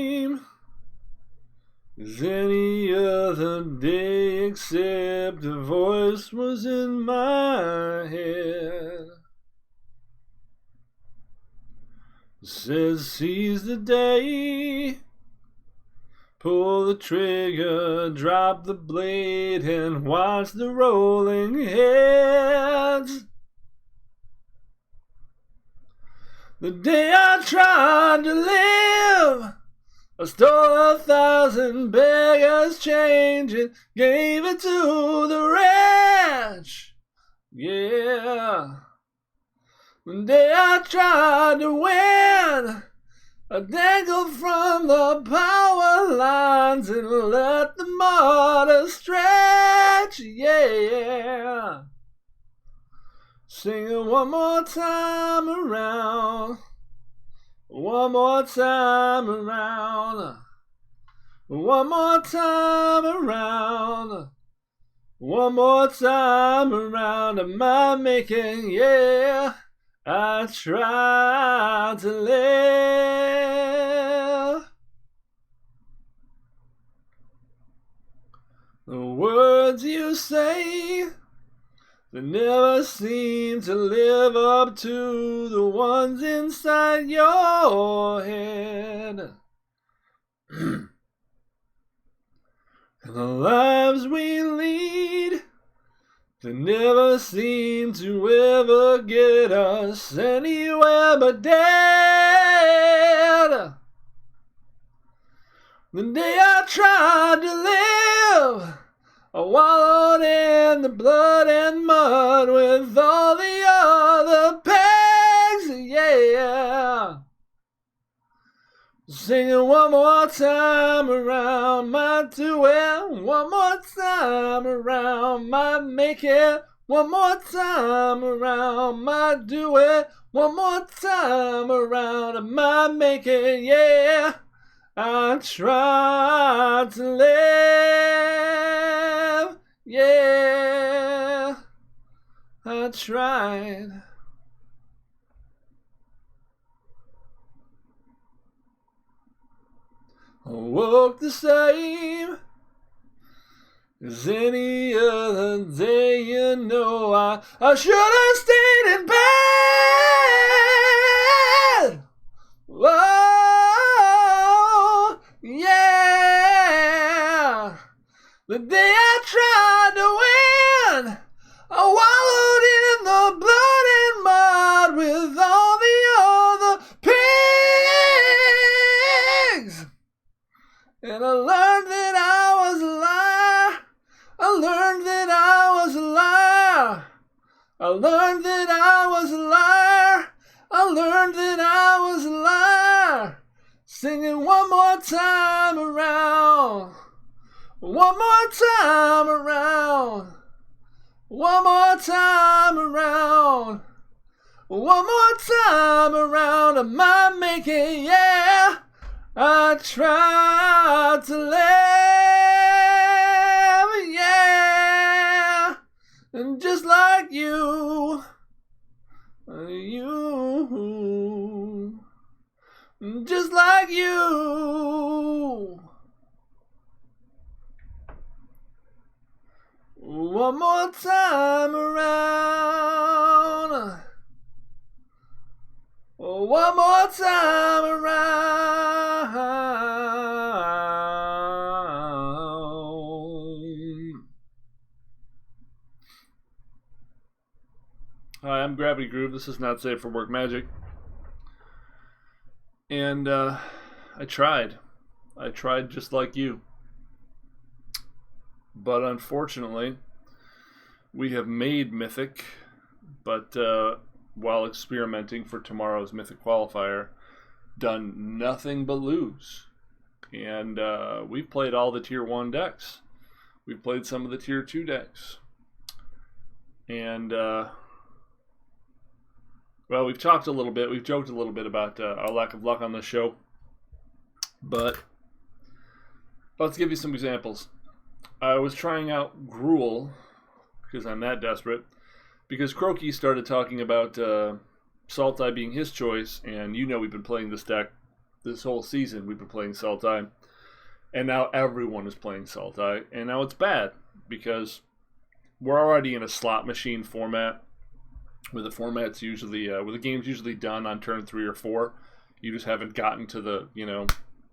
same as any other day, except a voice was in my head. It says seize the day, pull the trigger, drop the blade, and watch the rolling heads. The day I tried to live, I stole 1,000 beggars' change and gave it to the wretch. Yeah. The day I tried to win, I dangled from the power lines and let the motor stretch. Yeah. Sing it one more time around. One more time around. One more time around. One more time around. Am I making? Yeah. I tried to live. The words you say, they never seem to live up to the ones inside your head. And the lives we lead, they never seem to ever get us anywhere but dead. The day I tried to live, I wallowed in the blood and mud with all the other pegs, yeah. Sing it one more time around, might do it. One more time around, might make it. One more time around, might do it. One more time around, I might make it, yeah. I tried to live, yeah. I tried. I woke the same as any other day, you know. I should have stayed in bed. Whoa, yeah. The day I tried to win, I wallowed in the blood and mud with all the other pigs. And I learned that I was a liar. I learned that I was a liar. I learned that I was a liar. I learned that I was a liar. Singing one more time around. One more time around. One more time around. One more time around. I might make it, yeah. I tried to live, yeah. And just like you, just like you. One more time around. One more time around. Hi, I'm Gravity Groove. This is Not Safe for Work Magic. And I tried. I tried just like you. But unfortunately, we have made Mythic, but while experimenting for tomorrow's Mythic qualifier, done nothing but lose. And we've played all the Tier 1 decks. We've played some of the Tier 2 decks. And, well, we've talked a little bit, we've joked a little bit about our lack of luck on this show. But let's give you some examples. I was trying out Gruul, because I'm that desperate, because Crokeyz started talking about sultai being his choice, and you know we've been playing this deck this whole season we've been playing sultai, and now everyone is playing sultai, and now it's bad because we're already in a slot machine format, where the format's usually where the game's usually done on turn 3 or 4. You just haven't gotten to the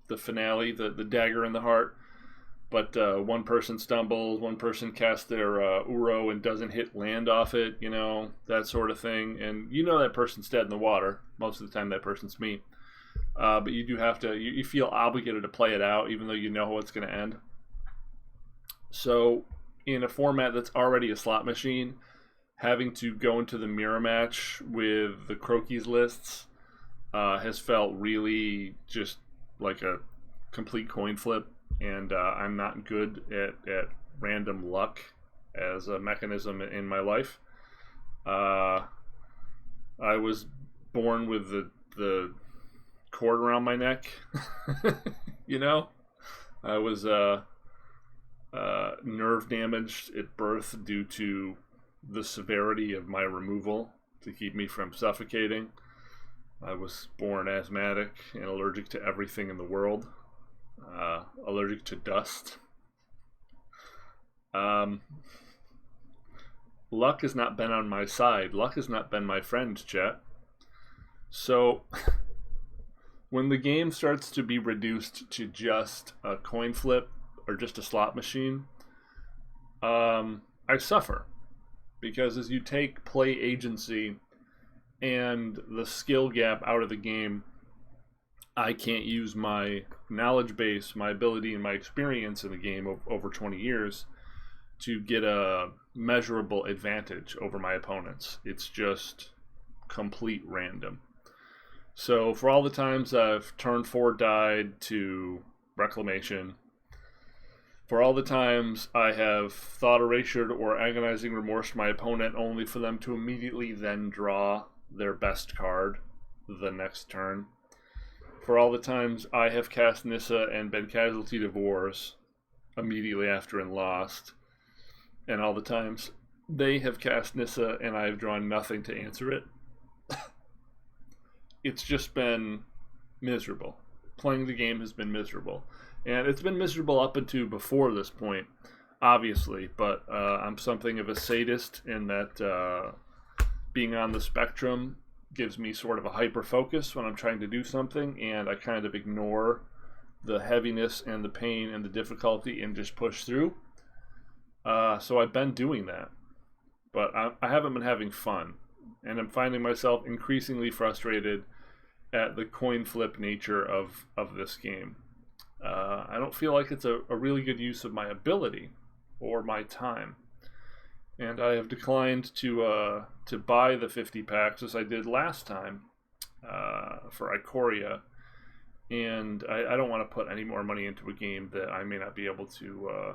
the finale, the dagger in the heart. But one person stumbles, one person casts their Uro and doesn't hit land off it, that sort of thing. And that person's dead in the water. Most of the time that person's me. But you do have to, you feel obligated to play it out, even though you know how it's going to end. So in a format that's already a slot machine, having to go into the mirror match with the Crokeyz lists has felt really just like a complete coin flip. And I'm not good at random luck as a mechanism in my life. I was born with the cord around my neck. I was nerve damaged at birth due to the severity of my removal to keep me from suffocating. I was born asthmatic and allergic to everything in the world. Allergic to dust. Luck has not been on my side. Luck has not been my friend, chat. So when the game starts to be reduced to just a coin flip or just a slot machine, I suffer. Because as you take play agency and the skill gap out of the game, I can't use my knowledge base, my ability, and my experience in the game over 20 years to get a measurable advantage over my opponents. It's just complete random. So for all the times I've turned 4 died to Reclamation, for all the times I have thought erasured or agonizing remorse my opponent only for them to immediately then draw their best card the next turn, for all the times I have cast Nissa and been casualty to Wars immediately after and lost, and all the times they have cast Nissa and I have drawn nothing to answer it, it's just been miserable. Playing the game has been miserable. And it's been miserable up until before this point, obviously, but I'm something of a sadist in that being on the spectrum gives me sort of a hyper focus when I'm trying to do something, and I kind of ignore the heaviness and the pain and the difficulty and just push through. So I've been doing that, but I haven't been having fun, and I'm finding myself increasingly frustrated at the coin flip nature of this game. I don't feel like it's a really good use of my ability or my time. And I have declined to buy the 50 packs as I did last time for Ikoria. And I don't want to put any more money into a game that I may not be able to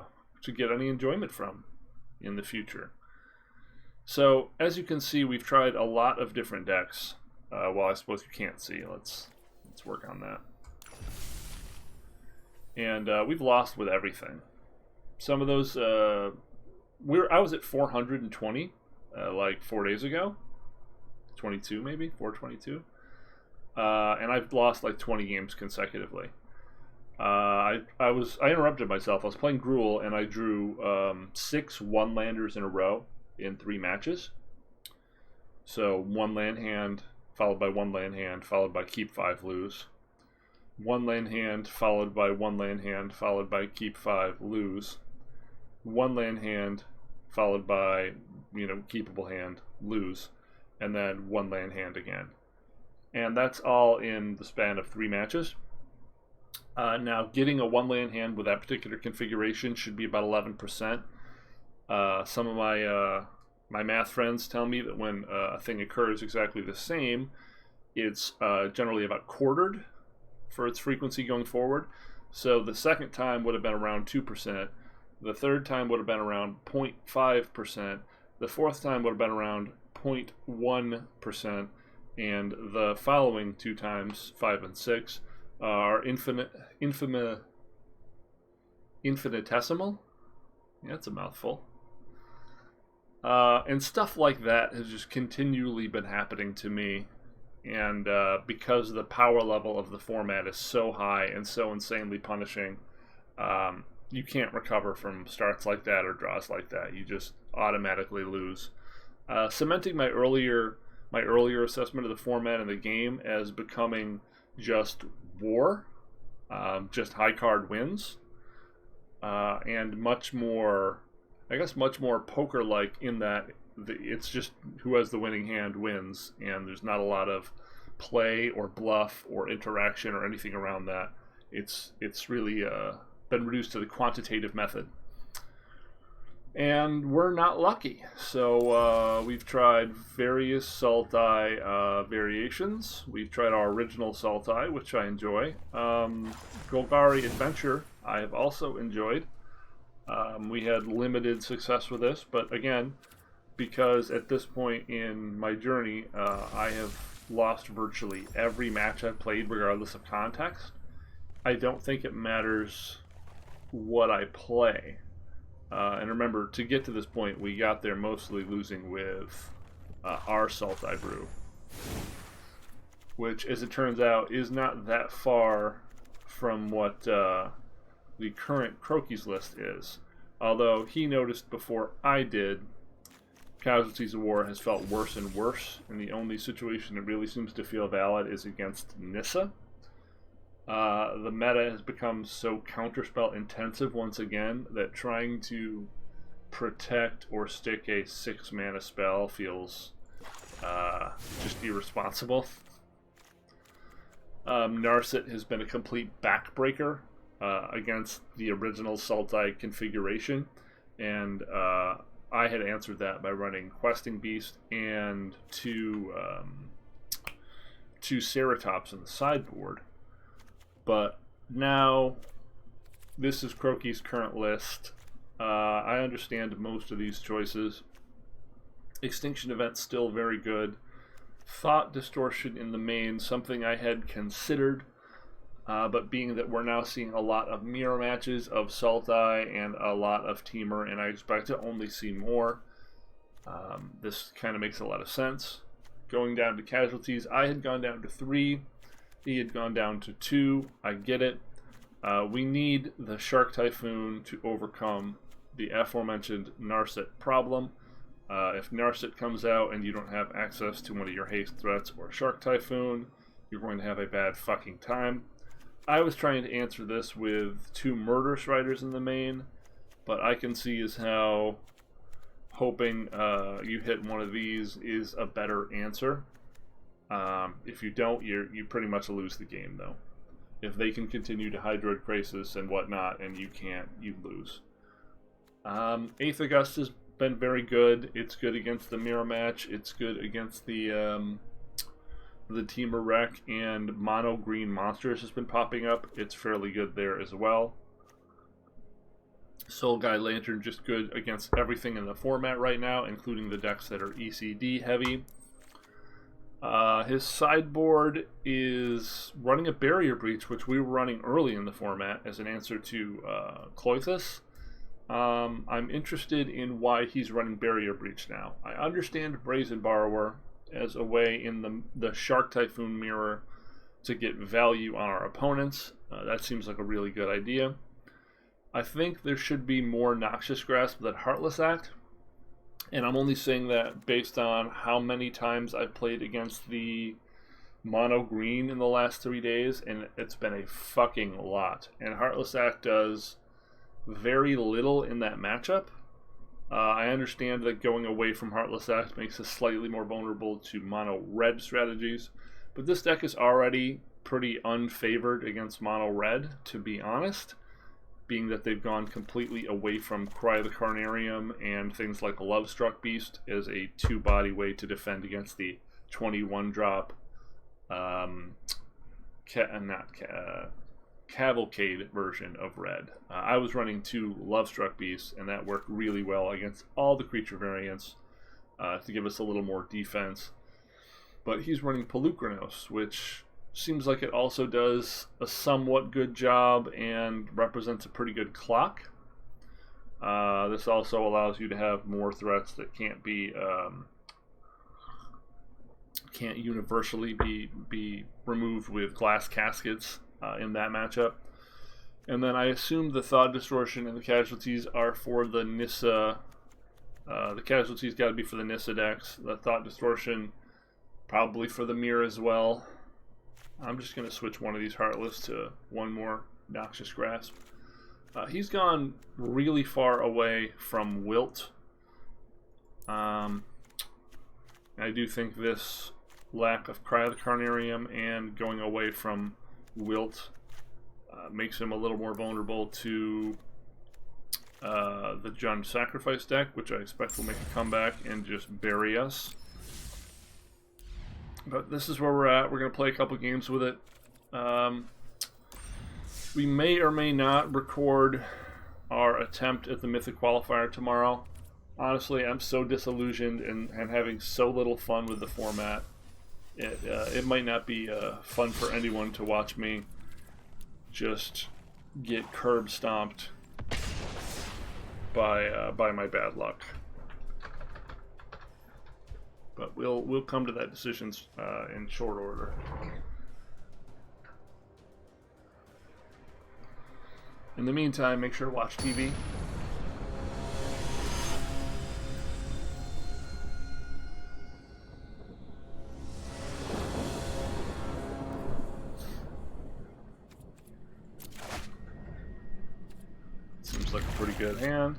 get any enjoyment from in the future. So, as you can see, we've tried a lot of different decks. Well, I suppose you can't see. Let's work on that. And we've lost with everything. Some of those, I was at 420 like 4 days ago. 22 maybe, 422. And I've lost like 20 games consecutively. I interrupted myself. I was playing Gruul and I drew 6 one-landers in a row in 3 matches. So 1 land hand, followed by 1 land hand, followed by keep 5, lose. 1 land hand, followed by 1 land hand, followed by keep 5, lose. 1 land hand, followed by, keepable hand, lose. And then 1 land hand again. And that's all in the span of 3 matches. Now, getting a 1 land hand with that particular configuration should be about 11%. Some of my math friends tell me that when a thing occurs exactly the same, it's generally about quartered for its frequency going forward. So the second time would have been around 2%. The third time would have been around 0.5%. The fourth time would have been around 0.1%. And the following 2 times, 5 and 6, are infinitesimal. Yeah, that's a mouthful. And stuff like that has just continually been happening to me And because the power level of the format is so high and so insanely punishing, you can't recover from starts like that or draws like that. You just automatically lose. Cementing my earlier assessment of the format and the game as becoming just war, just high card wins, and much more poker-like in that it's just who has the winning hand wins, and there's not a lot of play or bluff or interaction or anything around that. It's really been reduced to the quantitative method. And we're not lucky. So we've tried various sultai variations. We've tried our original sultai, which I enjoy. Golgari Adventure, I have also enjoyed. We had limited success with this, but again, because at this point in my journey, I have lost virtually every match I've played, regardless of context. I don't think it matters what I play. And remember, to get to this point, we got there mostly losing with our sultai brew, which, as it turns out, is not that far from what the current Crokeyz list is. Although he noticed before I did, Casualties of War has felt worse and worse, and the only situation that really seems to feel valid is against Nissa. The meta has become so counterspell intensive once again that trying to protect or stick a 6 mana spell feels just irresponsible. Narset has been a complete backbreaker against the original sultai configuration, and I had answered that by running Questing Beast and two Ceratops in the sideboard. But now, this is Crokey's current list. I understand most of these choices. Extinction Event's still very good. Thought Distortion in the main, something I had considered, but being that we're now seeing a lot of mirror matches of sultai and a lot of Teamer, and I expect to only see more, this kind of makes a lot of sense. Going down to casualties, I had gone down to 3. He had gone down to 2. I get it. We need the Shark Typhoon to overcome the aforementioned Narset problem. If Narset comes out and you don't have access to one of your haste threats or Shark Typhoon, you're going to have a bad fucking time. I was trying to answer this with 2 Murderous Riders in the main, but I can see as how hoping you hit one of these is a better answer. If you don't, you pretty much lose the game, though. If they can continue to Hydroid Crisis and whatnot, and you can't, you lose. 8th August has been very good. It's good against the mirror match. It's good against the Teamer Wreck, and Mono Green Monsters has been popping up. It's fairly good there as well. Soul Guide Lantern just good against everything in the format right now, including the decks that are ECD heavy. His sideboard is running a Barrier Breach, which we were running early in the format as an answer to Cloythus. I'm interested in why he's running Barrier Breach now. I understand Brazen Borrower as a way in the Shark Typhoon mirror to get value on our opponents. That seems like a really good idea. I think there should be more Noxious Grasp than Heartless Act. And I'm only saying that based on how many times I've played against the mono green in the last 3 days, and it's been a fucking lot. And Heartless Act does very little in that matchup. I understand that going away from Heartless Act makes us slightly more vulnerable to mono red strategies, but this deck is already pretty unfavored against mono red, to be honest, being that they've gone completely away from Cry of the Carnarium and things like Lovestruck Beast as a 2-body way to defend against the 21 drop Cavalcade version of red. I was running 2 Lovestruck Beasts, and that worked really well against all the creature variants to give us a little more defense. But he's running Pelucranos, which seems like it also does a somewhat good job and represents a pretty good clock. This also allows you to have more threats that can't be can't universally be removed with glass caskets in that matchup. And then I assume the Thought Distortion and the casualties are for the Nissa. The casualties got to be for the Nissa decks. The Thought Distortion probably for the Mirror as well. I'm just going to switch one of these Heartless to one more Noxious Grasp. He's gone really far away from Wilt. I do think this lack of Cry of the Carnarium and going away from Wilt makes him a little more vulnerable to the Jund Sacrifice deck, which I expect will make a comeback and just bury us. But this is where we're at. We're going to play a couple games with it. We may or may not record our attempt at the Mythic Qualifier tomorrow. Honestly, I'm so disillusioned and having so little fun with the format. It might not be fun for anyone to watch me just get curb stomped by my bad luck. But we'll come to that decision in short order. In the meantime, make sure to watch TV. Seems like a pretty good hand.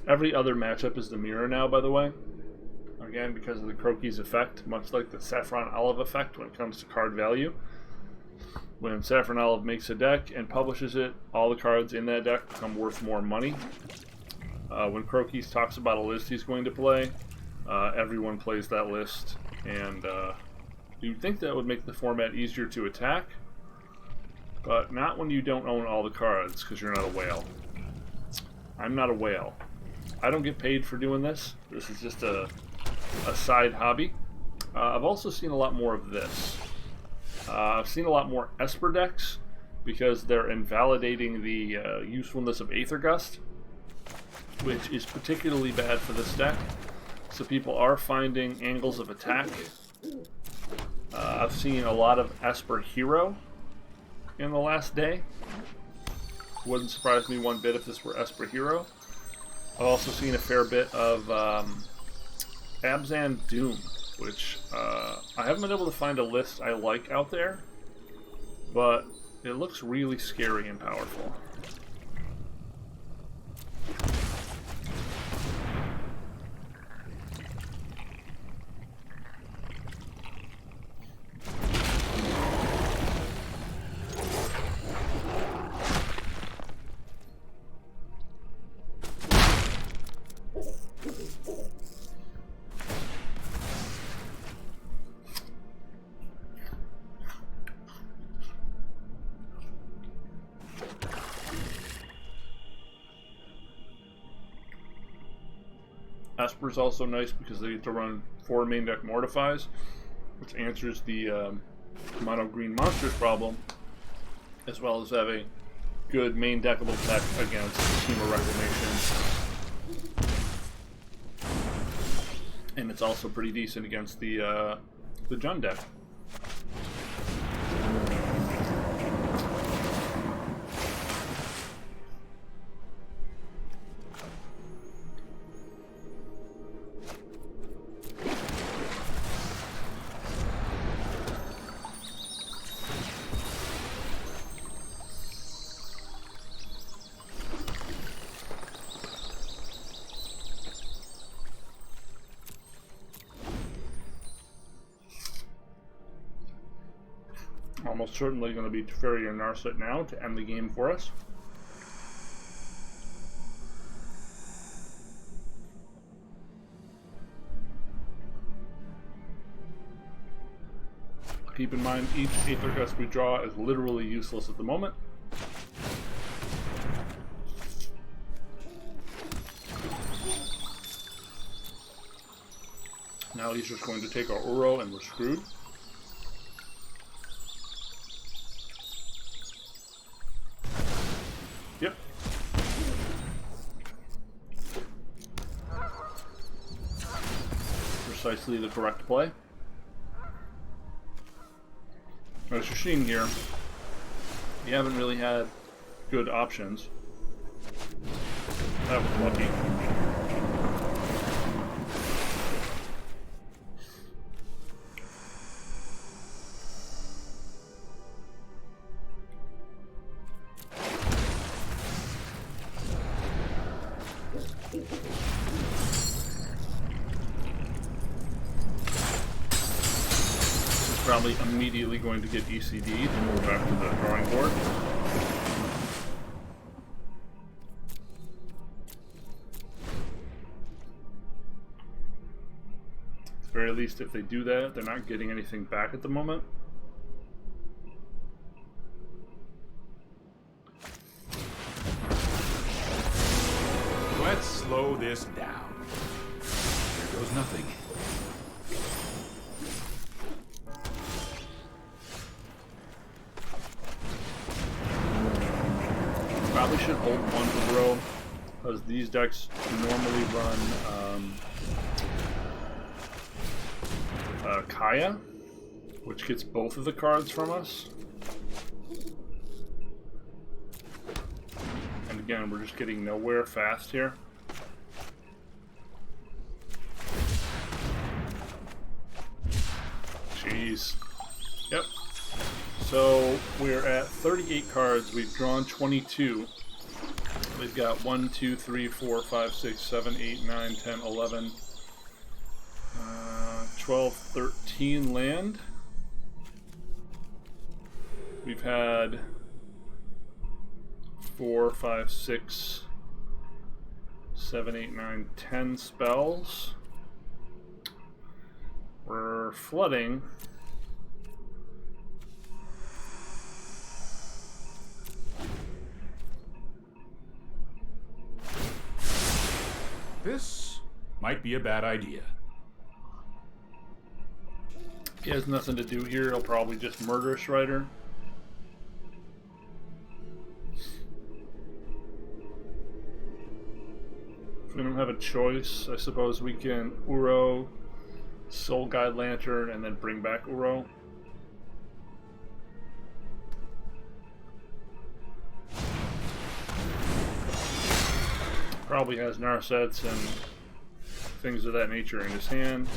Every other matchup is the Mirror now, by the way. Again, because of the Crokeyz effect, much like the Saffron Olive effect when it comes to card value. When Saffron Olive makes a deck and publishes it, all the cards in that deck become worth more money. When Crokeyz talks about a list he's going to play, everyone plays that list, and you'd think that would make the format easier to attack, but not when you don't own all the cards, because you're not a whale. I'm not a whale. I don't get paid for doing this. This is just a side hobby. I've also seen a lot more of this. I've seen a lot more Esper decks because they're invalidating the usefulness of Aether Gust, which is particularly bad for this deck. So people are finding angles of attack. I've seen a lot of Esper Hero in the last day. Wouldn't surprise me one bit if this were Esper Hero. I've also seen a fair bit of Abzan Doom, which I haven't been able to find a list I like out there, but it looks really scary and powerful. Esper's also nice because they get to run 4 main deck Mortifies, which answers the mono green monsters problem, as well as have a good main deckable tech against Team of Reclamation. And it's also pretty decent against the Jund deck. Almost certainly going to be Teferi and Narset now to end the game for us. Keep in mind, each Aether Gust we draw is literally useless at the moment. Now he's just going to take our Uro and we're screwed. Yep. probably the correct play. As you're seeing here, we haven't really had good options. That was lucky. Probably immediately going to get ECD'd and move back to the drawing board. At the very least, if they do that, they're not getting anything back at the moment. Let's slow this down. There goes nothing. Probably should hold one row, because these decks normally run Kaya, which gets both of the cards from us. And again, we're just getting nowhere fast here. Jeez. Yep. So we're at 38 cards. We've drawn 22. We've got 1, 2, 3, 4, 5, 6, 7, 8, 9, 10, 11, 12, 13 land. We've had 4, 5, 6, 7, 8, 9, 10 spells. We're flooding. This might be a bad idea. He has nothing to do here. He'll probably just murder Strider. If we don't have a choice, I suppose we can Uro, Soul Guide Lantern, and then bring back Uro. Probably has Narsets and things of that nature in his hand.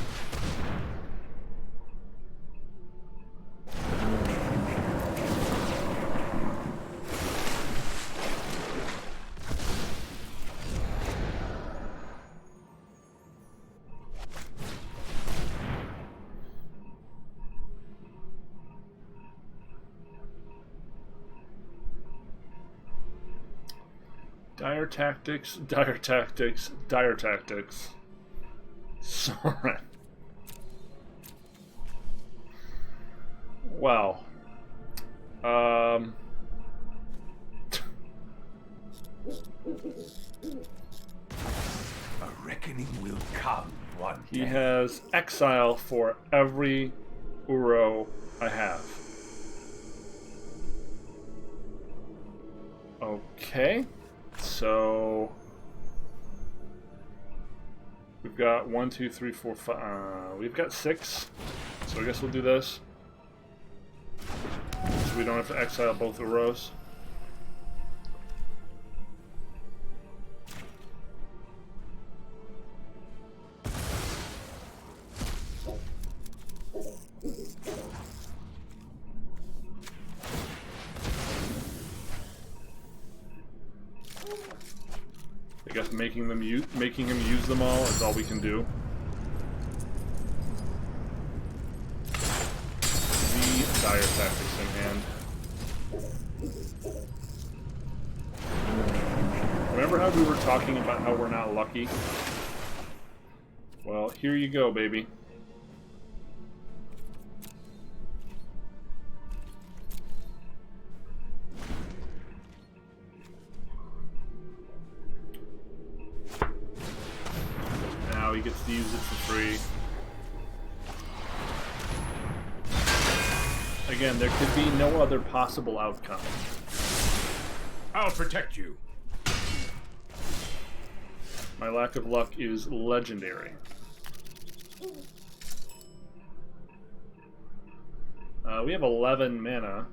Dire tactics, dire tactics, dire tactics. Soren. Wow. A reckoning will come one day. He has exile for every Uro I have. Okay. So we've got 1, 2, 3, 4, 5. We've got 6. So I guess we'll do this. So we don't have to exile both the rows. I guess making him use them all is all we can do. The dire tactics in hand. Remember how we were talking about how we're not lucky? Well, here you go, baby. He gets to use it for free. Again, there could be no other possible outcome. I'll protect you. My lack of luck is legendary. We have 11 mana.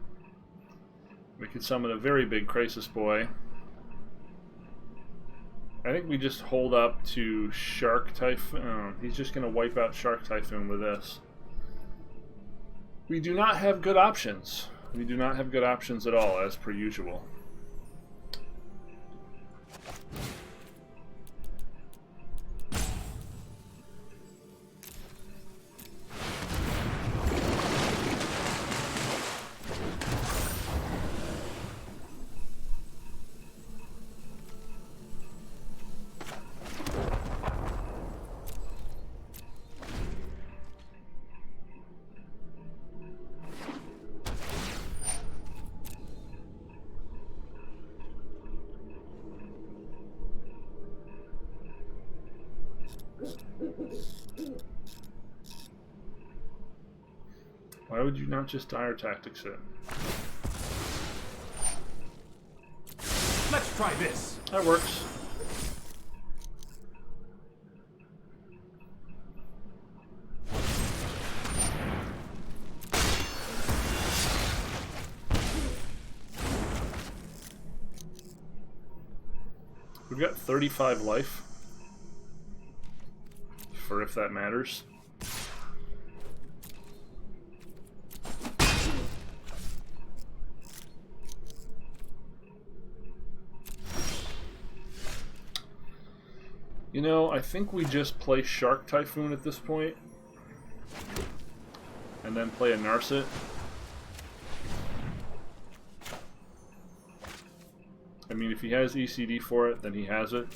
We could summon a very big Crisis Boy. I think we just hold up to Shark Typhoon. Oh, he's just going to wipe out Shark Typhoon with this. We do not have good options. We do not have good options at all, as per usual. Why would you not just Dire Tactics it? Let's try this. That works. We've got 35 life. For if that matters. You know, I think we just play Shark Typhoon at this point. And then play a Narset. I mean, if he has ECD for it, then he has it.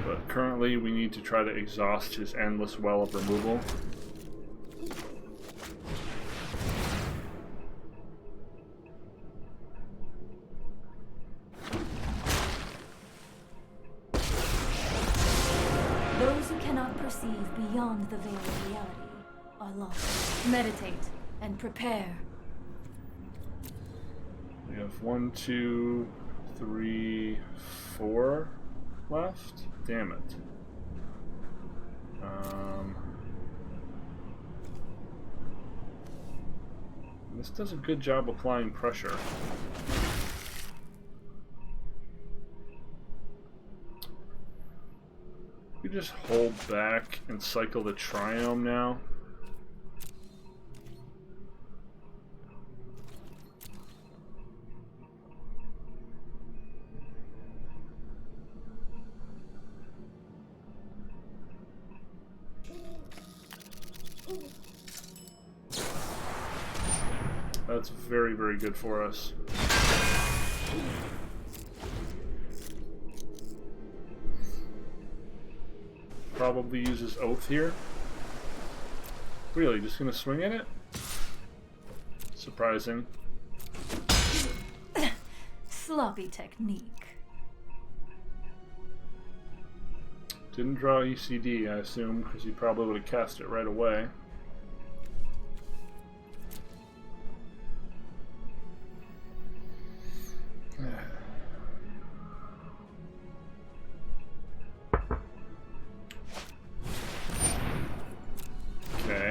But currently, we need to try to exhaust his endless well of removal. Those who cannot perceive beyond the veil of reality are lost. Meditate and prepare. We have 1, 2, 3, 4 left. Damn it. This does a good job applying pressure. We just hold back and cycle the Triome now. That's very, very good for us. Probably uses Oath here. Really, just gonna swing at it? Surprising. Sloppy technique. Didn't draw ECD, I assume, because he probably would have cast it right away. Okay.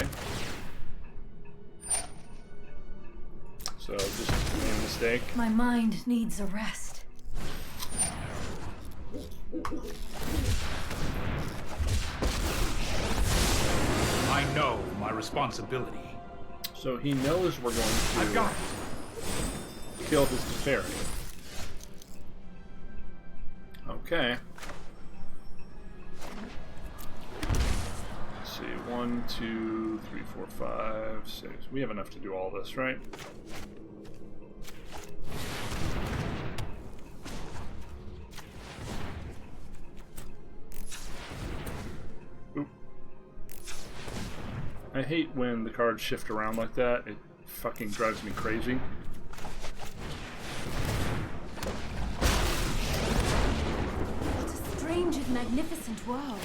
So, just made a mistake. My mind needs a rest. I know my responsibility. So he knows we're going I've got to it. kill his Teferi. Okay. Let's see. 1, 2, 3, 4, 5, 6. We have enough to do all this, right? Oop. I hate when the cards shift around like that. It fucking drives me crazy. What a strange and magnificent world.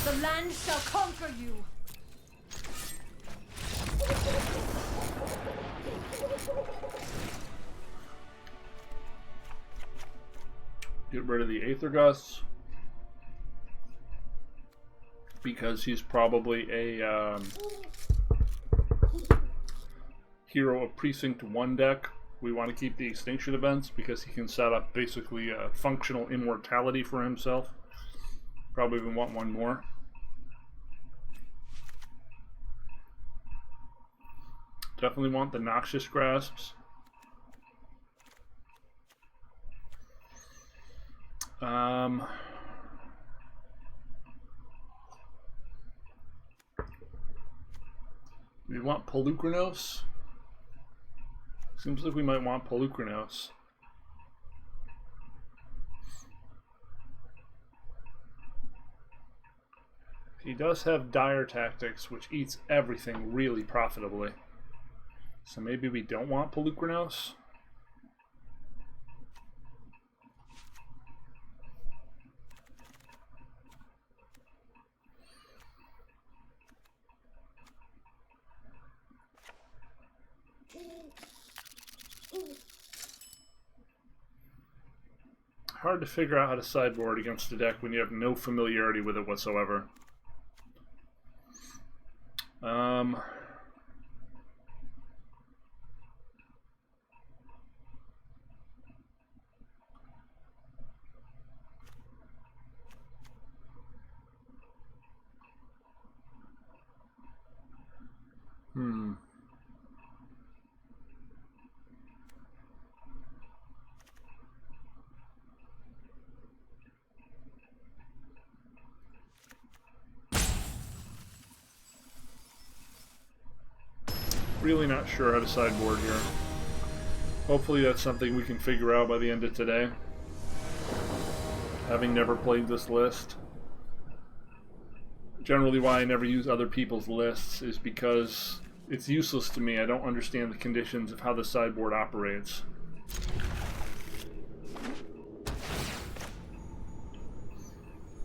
The land shall conquer you. Get rid of the Aether Gusts. because he's probably a hero of Precinct 1 deck. We want to keep the Extinction events because he can set up basically a functional immortality for himself. Probably even want one more. Definitely want the Noxious Grasps. We want Polukranos. Seems like we might want Polukranos. He does have Dire Tactics, which eats everything really profitably. So maybe we don't want Polukranos. Hard to figure out how to sideboard against a deck when you have no familiarity with it whatsoever. Really not sure how to sideboard here. Hopefully that's something we can figure out by the end of today. Having never played this list. Generally why I never use other people's lists is because it's useless to me. I don't understand the conditions of how the sideboard operates.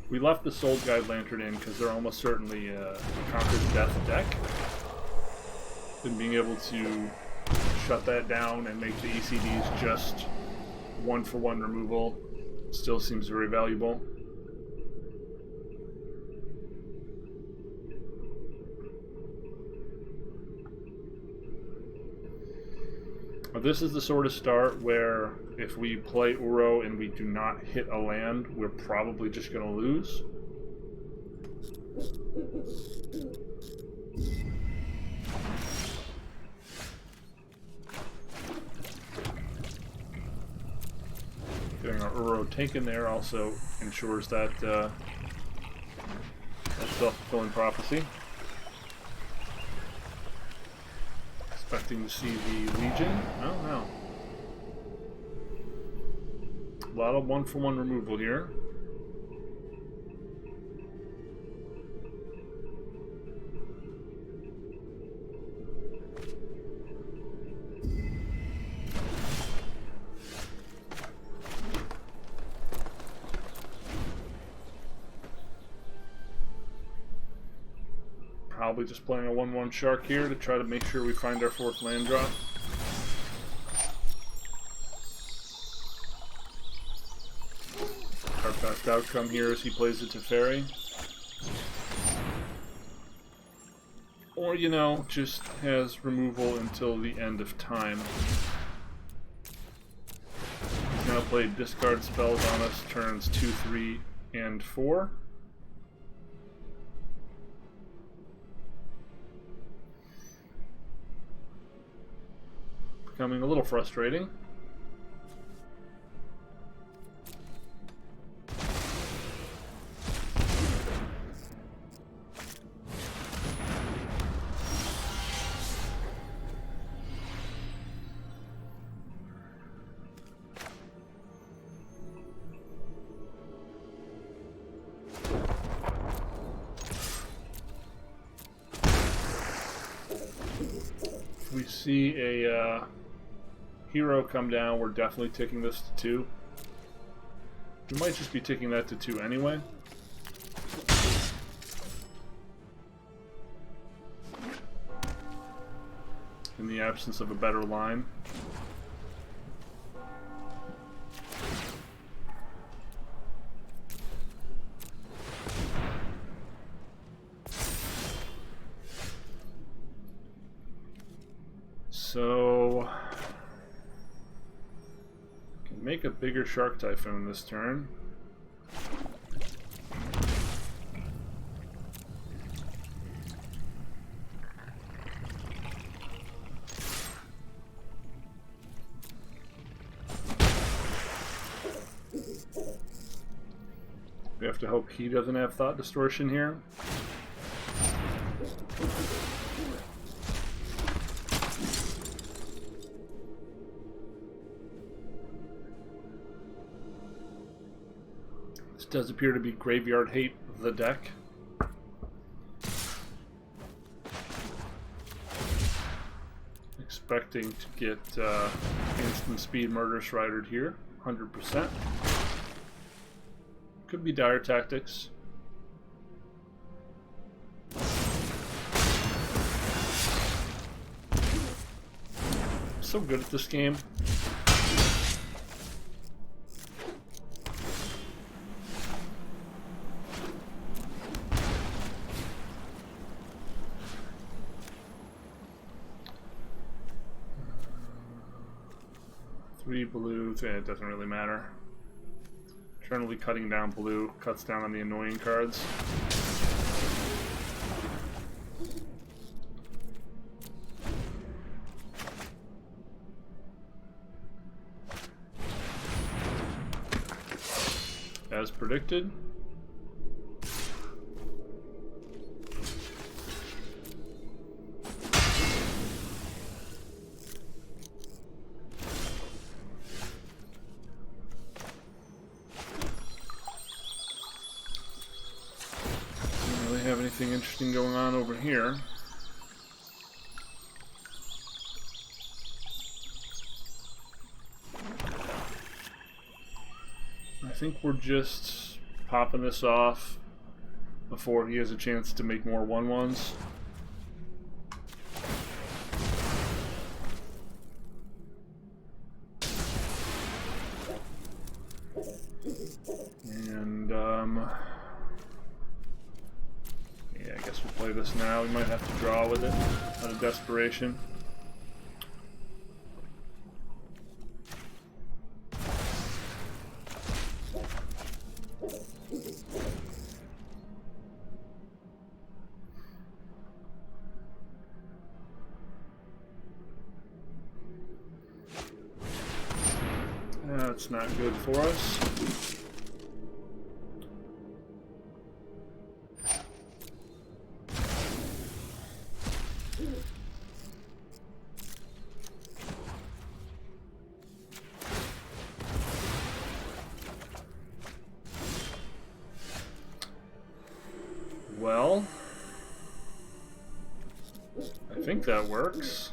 We left the Soul Guide Lantern in because they're almost certainly a Conquered Death deck. And being able to shut that down and make the ECDs just 1-for-1 removal still seems very valuable. This is the sort of start where if we play Uro and we do not hit a land, we're probably just going to lose. Getting our Uro taken there also ensures that that self-fulfilling prophecy. Expecting to see the Legion. Oh no. A lot of 1-for-1 removal here. Probably just playing a 1-1 shark here to try to make sure we find our 4th land drop. Our best outcome here is he plays it to Fairy. Or, you know, just has removal until the end of time. He's now played discard spells on us turns 2, 3, and 4. Becoming a little frustrating. If we see a hero come down, we're definitely ticking this to 2. We might just be ticking that to 2 anyway. In the absence of a better line. So can make a bigger Shark Typhoon this turn. We have to hope he doesn't have Thought Distortion here. This does appear to be Graveyard Hate of the deck. Expecting to get instant speed Murder Strider here, 100%. Could be Dire Tactics. So good at this game. Three blue, it doesn't really matter. Eternally cutting down blue, cuts down on the annoying cards. As predicted. Have anything interesting going on over here. I think we're just popping this off before he has a chance to make more 1/1s. And yeah, I guess we'll play this now. We might have to draw with it out of desperation. That's not good for us. Well, I think that works.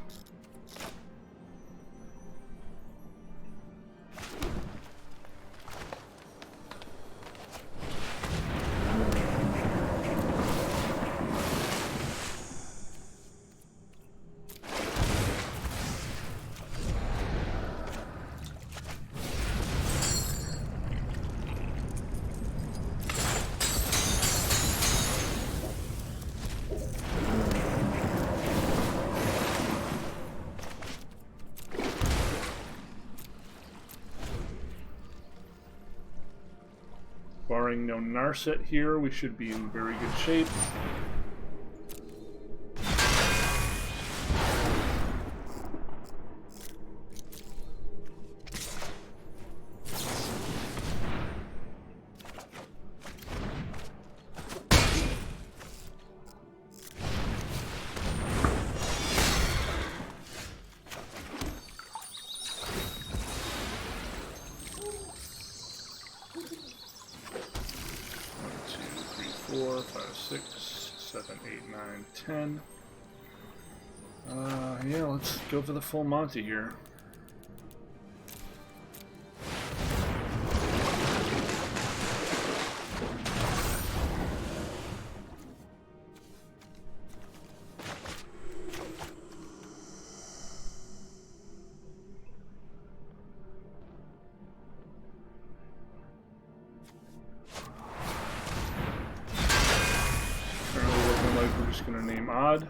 Barring no Narset here, we should be in very good shape. Yeah, let's go for the full Monty here. Currently looking like we're just going to name Odd.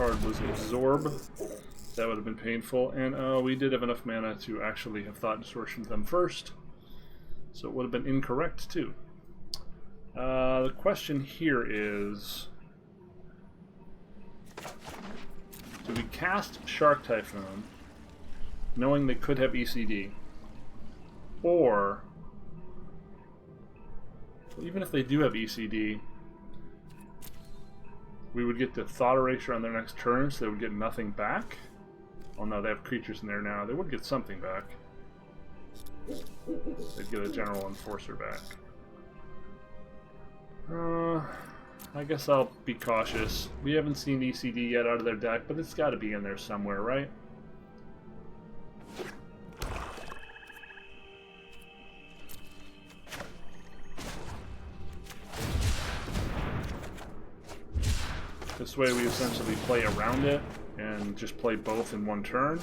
card was Absorb. That would have been painful. And we did have enough mana to actually have Thought Distortion them first. So it would have been incorrect too. The question here is, do we cast Shark Typhoon knowing they could have ECD? Or, even if they do have ECD, we would get the Thought Erasure on their next turn, so they would get nothing back? Oh no, they have creatures in there now. They would get something back. They'd get a General Enforcer back. I guess I'll be cautious. We haven't seen ECD yet out of their deck, but it's got to be in there somewhere, right? This way we essentially play around it and just play both in one turn.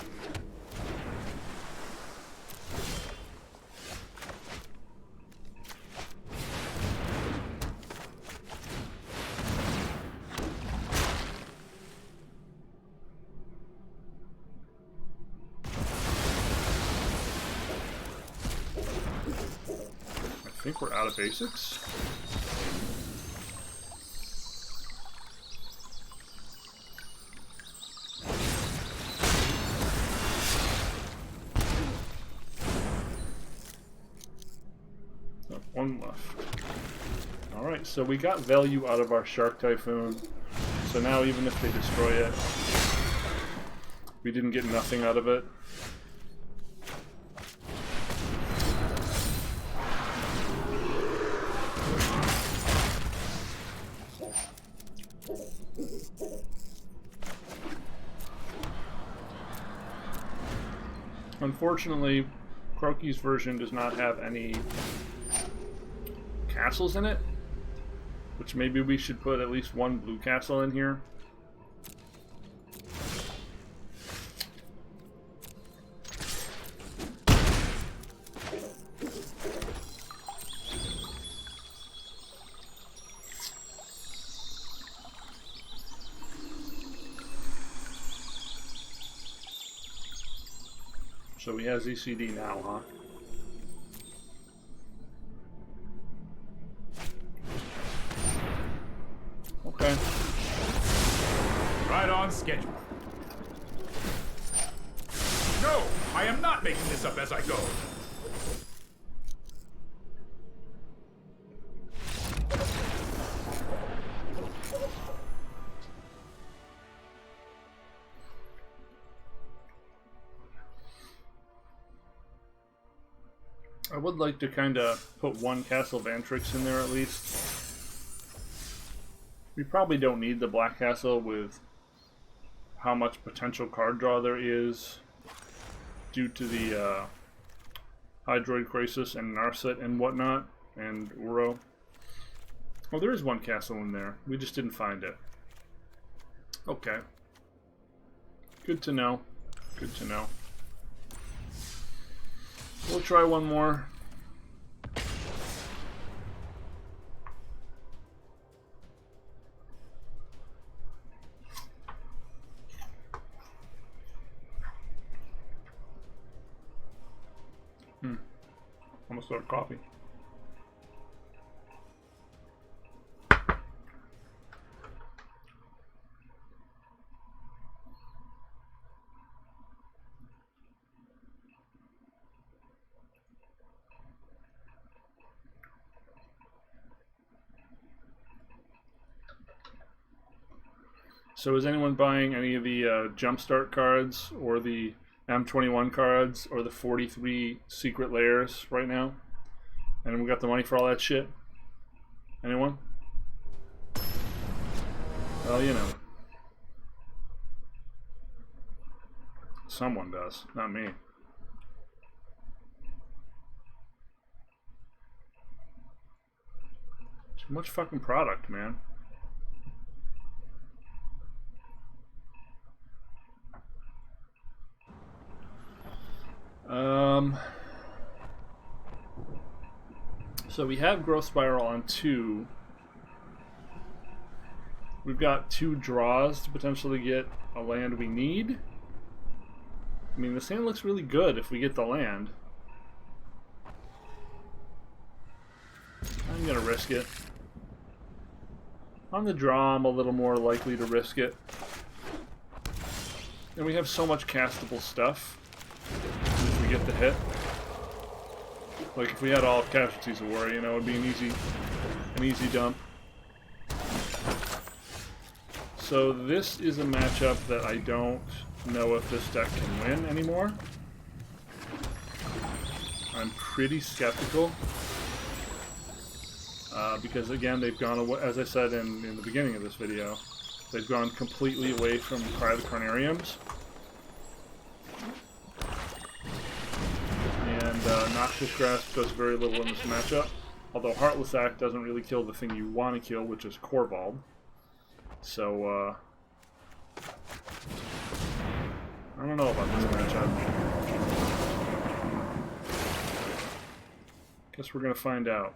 I think we're out of basics. One left. Alright, so we got value out of our Shark Typhoon. So now even if they destroy it, we didn't get nothing out of it. Unfortunately, Crokeyz version does not have any castles in it, which maybe we should put at least one blue castle in here. So he has ECD now, huh? Okay. Right on schedule. No, I am not making this up as I go. I would like to kind of put one Castle Vantrix in there at least. We probably don't need the Black Castle with how much potential card draw there is due to the Hydroid Crisis and Narset and whatnot, and Uro. Oh, there is one castle in there. We just didn't find it. Okay. Good to know. Good to know. We'll try one more. Almost start coffee. So is anyone buying any of the Jumpstart cards or the M21 cards or the 43 Secret Layers right now? And we got the money for all that shit? Anyone? Well, you know. Someone does, not me. Too much fucking product, man. So we have Growth Spiral on 2. We've got 2 draws to potentially get a land we need. I mean, this hand looks really good if we get the land. I'm gonna risk it. On the draw, I'm a little more likely to risk it. And we have so much castable stuff if we get the hit. Like if we had all Casualties of War, you know, it would be an easy dump. So this is a matchup that I don't know if this deck can win anymore. I'm pretty skeptical. Because again, they've gone away, as I said in the beginning of this video, they've gone completely away from Cry of the Carnariums. And Noxious Grasp does very little in this matchup. Although Heartless Act doesn't really kill the thing you want to kill, which is Corvald. So, I don't know about this matchup. Guess we're going to find out.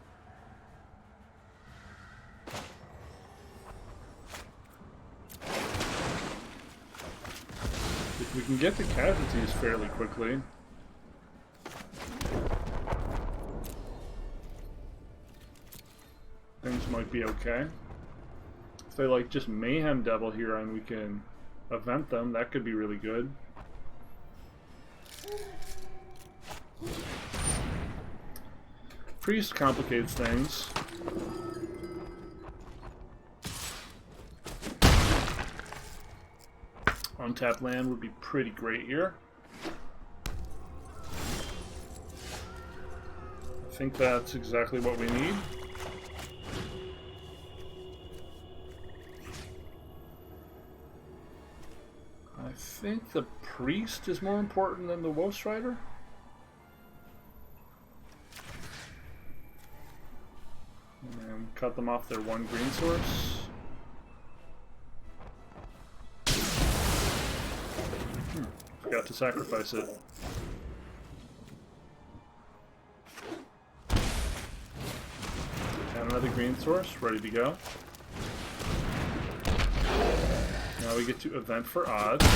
If we can get the Casualties fairly quickly, things might be okay. If they like just Mayhem Devil here and we can event them, that could be really good. Priest complicates things. Untapped land would be pretty great here. I think that's exactly what we need. I think the Priest is more important than the Woe Strider. And cut them off their 1 green source. Forgot to sacrifice it. And another green source, ready to go. Now we get to event for odds.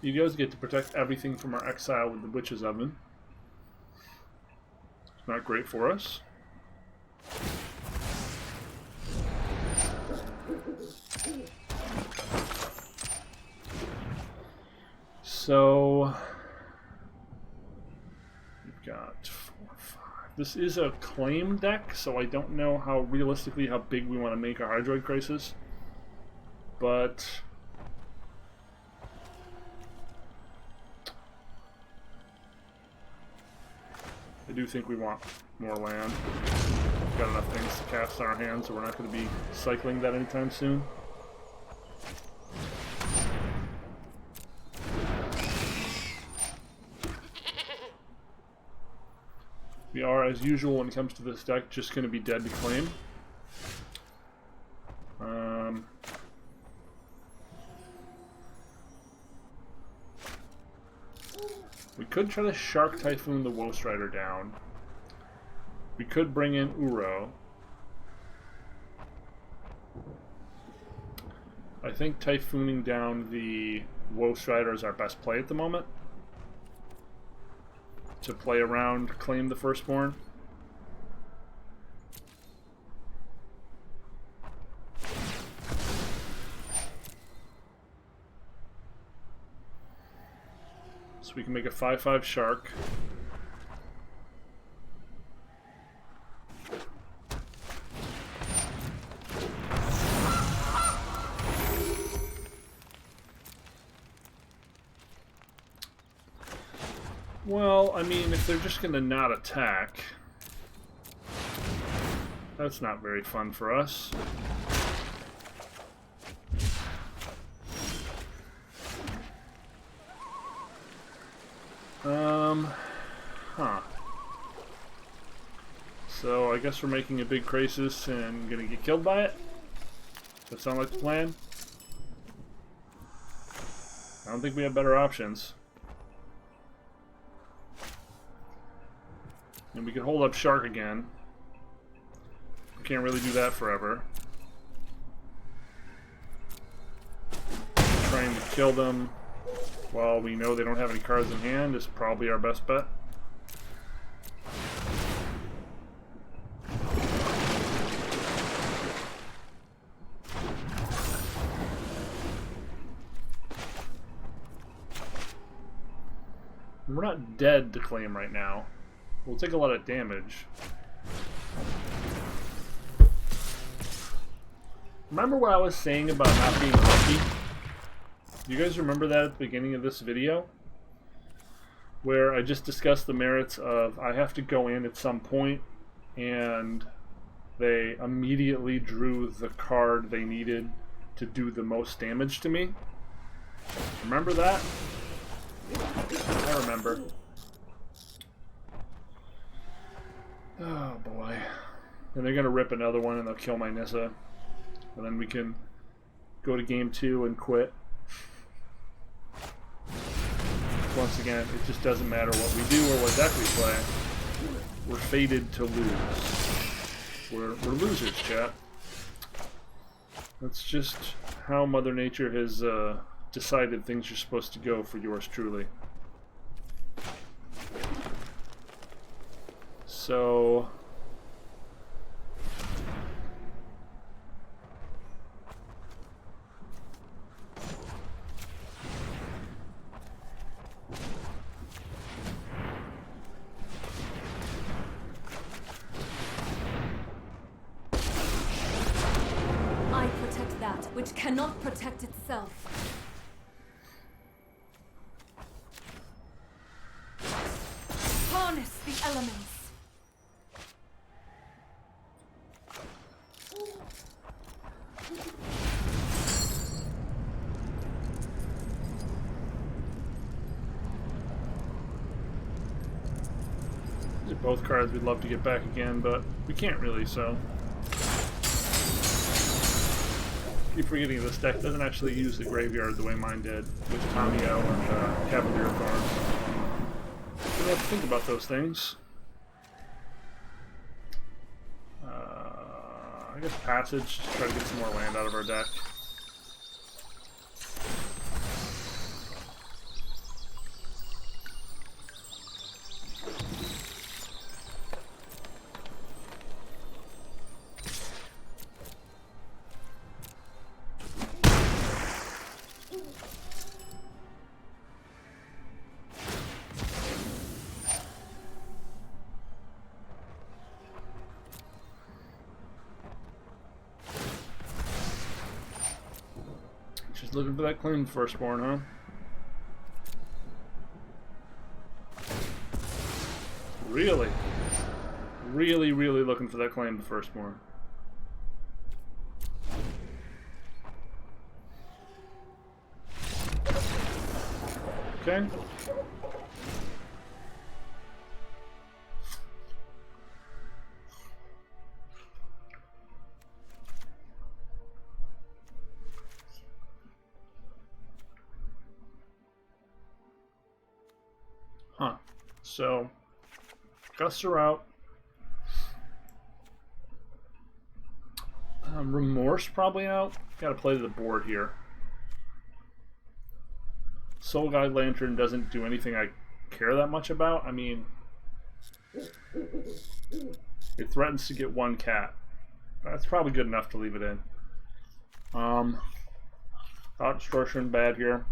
You guys get to protect everything from our exile with the Witch's Oven. It's not great for us. So we've got 4, 5. This is a claim deck, so I don't know how realistically how big we want to make our Hydroid Crisis, but I do think we want more land. We've got enough things to cast in our hands, so we're not going to be cycling that anytime soon. We are, as usual when it comes to this deck, just going to be dead to claim. We could try to Shark Typhoon the Woe Strider down. We could bring in Uro. I think Typhooning down the Woe Strider is our best play at the moment. To play around, claim the Firstborn. So we can make a 5/5 Shark. Well, I mean, if they're just going to not attack, that's not very fun for Huh. So I guess we're making a big crisis and gonna get killed by it? Does that sound like the plan? I don't think we have better options. And we could hold up Shark again. We can't really do that forever. Trying to kill them while we know they don't have any cards in hand is probably our best bet. We're not dead to claim right now. We'll take a lot of damage. Remember what I was saying about not being lucky? You guys remember that at the beginning of this video? Where I just discussed the merits of I have to go in at some point and they immediately drew the card they needed to do the most damage to me? Remember that? I remember. Oh boy. And they're gonna rip another one and they'll kill my Nissa. And then we can go to game 2 and quit. Once again, it just doesn't matter what we do or what deck we play. We're fated to lose. We're losers, chat. That's just how Mother Nature has decided things are supposed to go for yours truly. So I protect that which cannot protect itself. Harness the elements. These are both cards we'd love to get back again, but we can't really, so. Keep forgetting this deck doesn't actually use the graveyard the way mine did, with Tamio and Cavalier Thorns. We have to think about those things. I guess Passage, just try to get some more land out of our deck. She's looking for that claimed firstborn, huh? Really? Really, really looking for that claimed firstborn. Okay. Huh. So, gusts are out. Remorse probably out. Gotta play to the board here. Soul Guide Lantern doesn't do anything I care that much about. I mean, it threatens to get one cat. That's probably good enough to leave it in. Thought Distortion, bad here.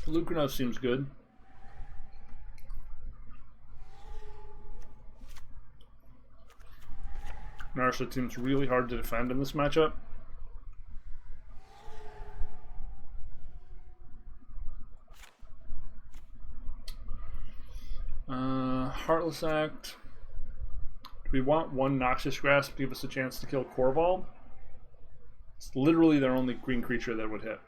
Lucano seems good. Narset seems really hard to defend in this matchup. Heartless Act. Do we want one Noxious Grasp to give us a chance to kill Corval? It's literally their only green creature that would hit.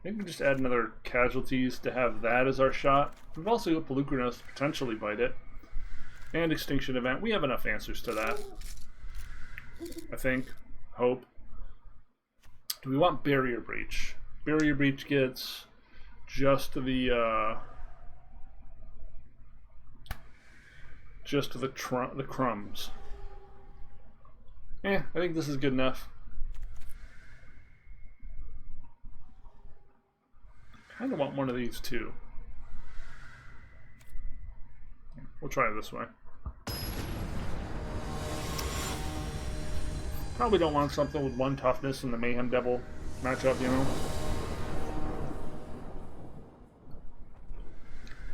Maybe just add another casualties to have that as our shot. We've also got Pelucranos to potentially bite it. And Extinction Event. We have enough answers to that. I think. Hope. Do we want Barrier Breach? Barrier Breach gets just the crumbs. I think this is good enough. Kind of want one of these too. We'll try it this way. Probably don't want something with 1 toughness in the Mayhem Devil matchup, you know?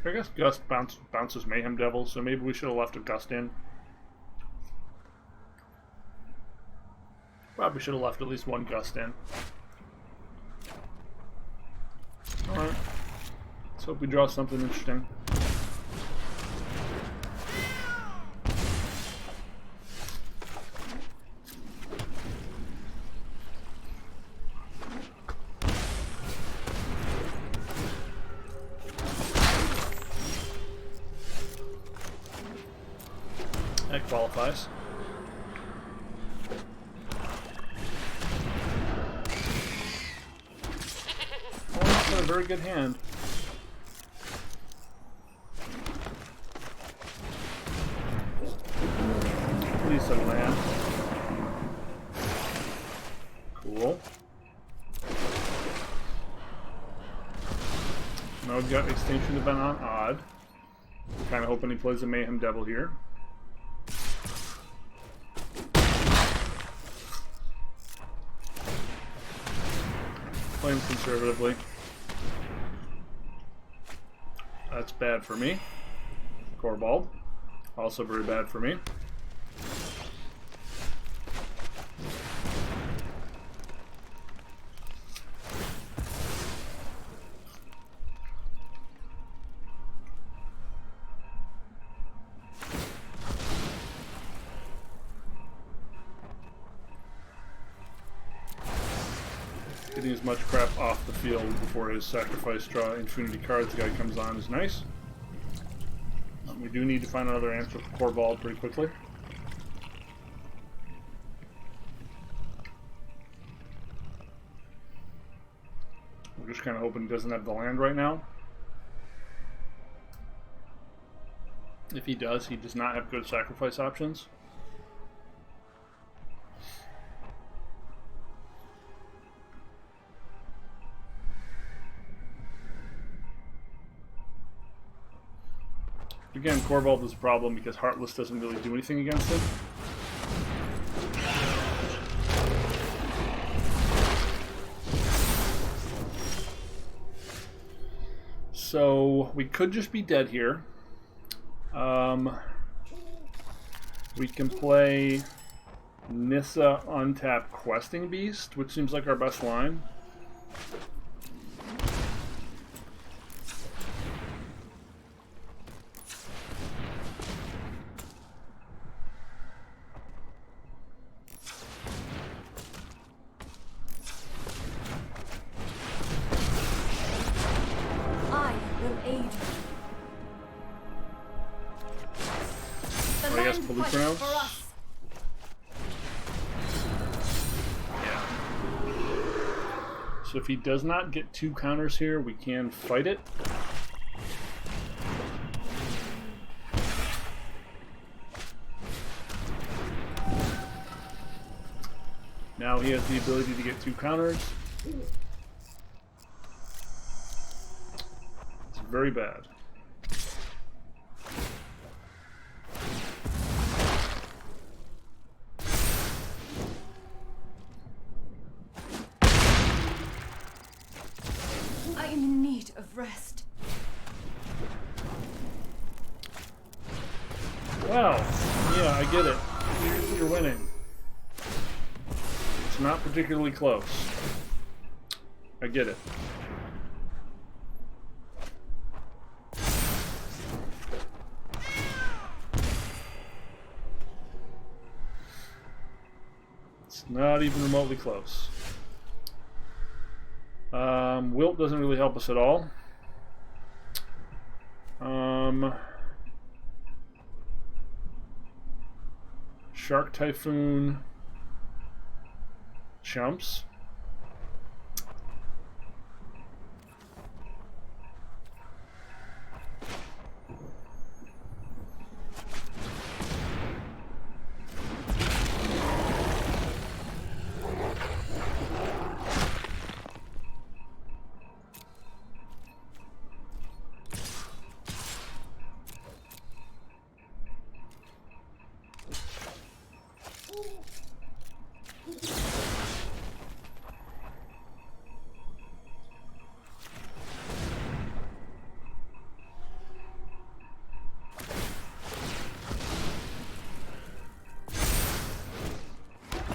I guess Gust bounces Mayhem Devil, so maybe we should have left a Gust in. Probably should have left at least 1 Gust in. Alright. Let's hope we draw something interesting. That qualifies. A very good hand. Please a land. Cool. Now we've got Extinction Event on odd. Kind of hoping he plays a Mayhem Devil here. Playing conservatively. That's bad for me. Korbald. Also very bad for me. Getting as much crap off the field before his sacrifice draw infinity cards guy comes on is nice. We do need to find another answer for Korbald pretty quickly. We're just kind of hoping he doesn't have the land right now. If he does, he does not have good sacrifice options. Again, Korbald is a problem because Heartless doesn't really do anything against it. So we could just be dead here. We can play Nissa Untap Questing Beast, which seems like our best line. I guess Pelucranos. Yeah. So if he does not get 2 counters here, we can fight it. Now he has the ability to get 2 counters. It's very bad. I am in need of rest. Well, yeah, I get it. You're winning. It's not particularly close. I get it. It's not even remotely close. Wilt doesn't really help us at all. Shark Typhoon chumps.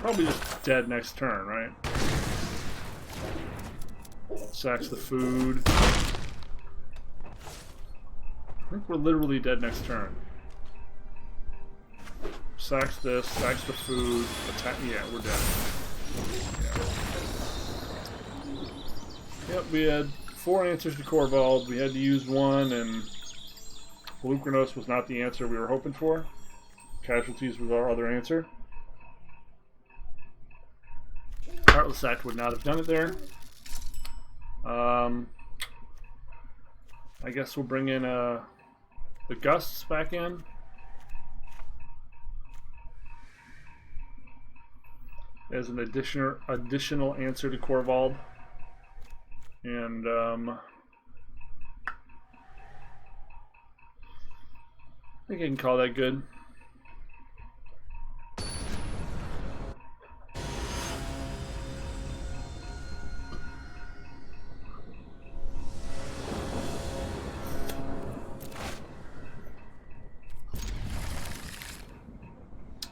Probably just dead next turn, right? Sacks the food. I think we're literally dead next turn. Sacks this, sacks the food, attack. Yeah, we're dead. Yeah. Yep, we had 4 answers to Corvald. We had to use one, and Lukranos was not the answer we were hoping for. Casualties was our other answer. Heartless Act would not have done it there. I guess we'll bring in the Gusts back in. As an additional answer to Corvald. And I think I can call that good.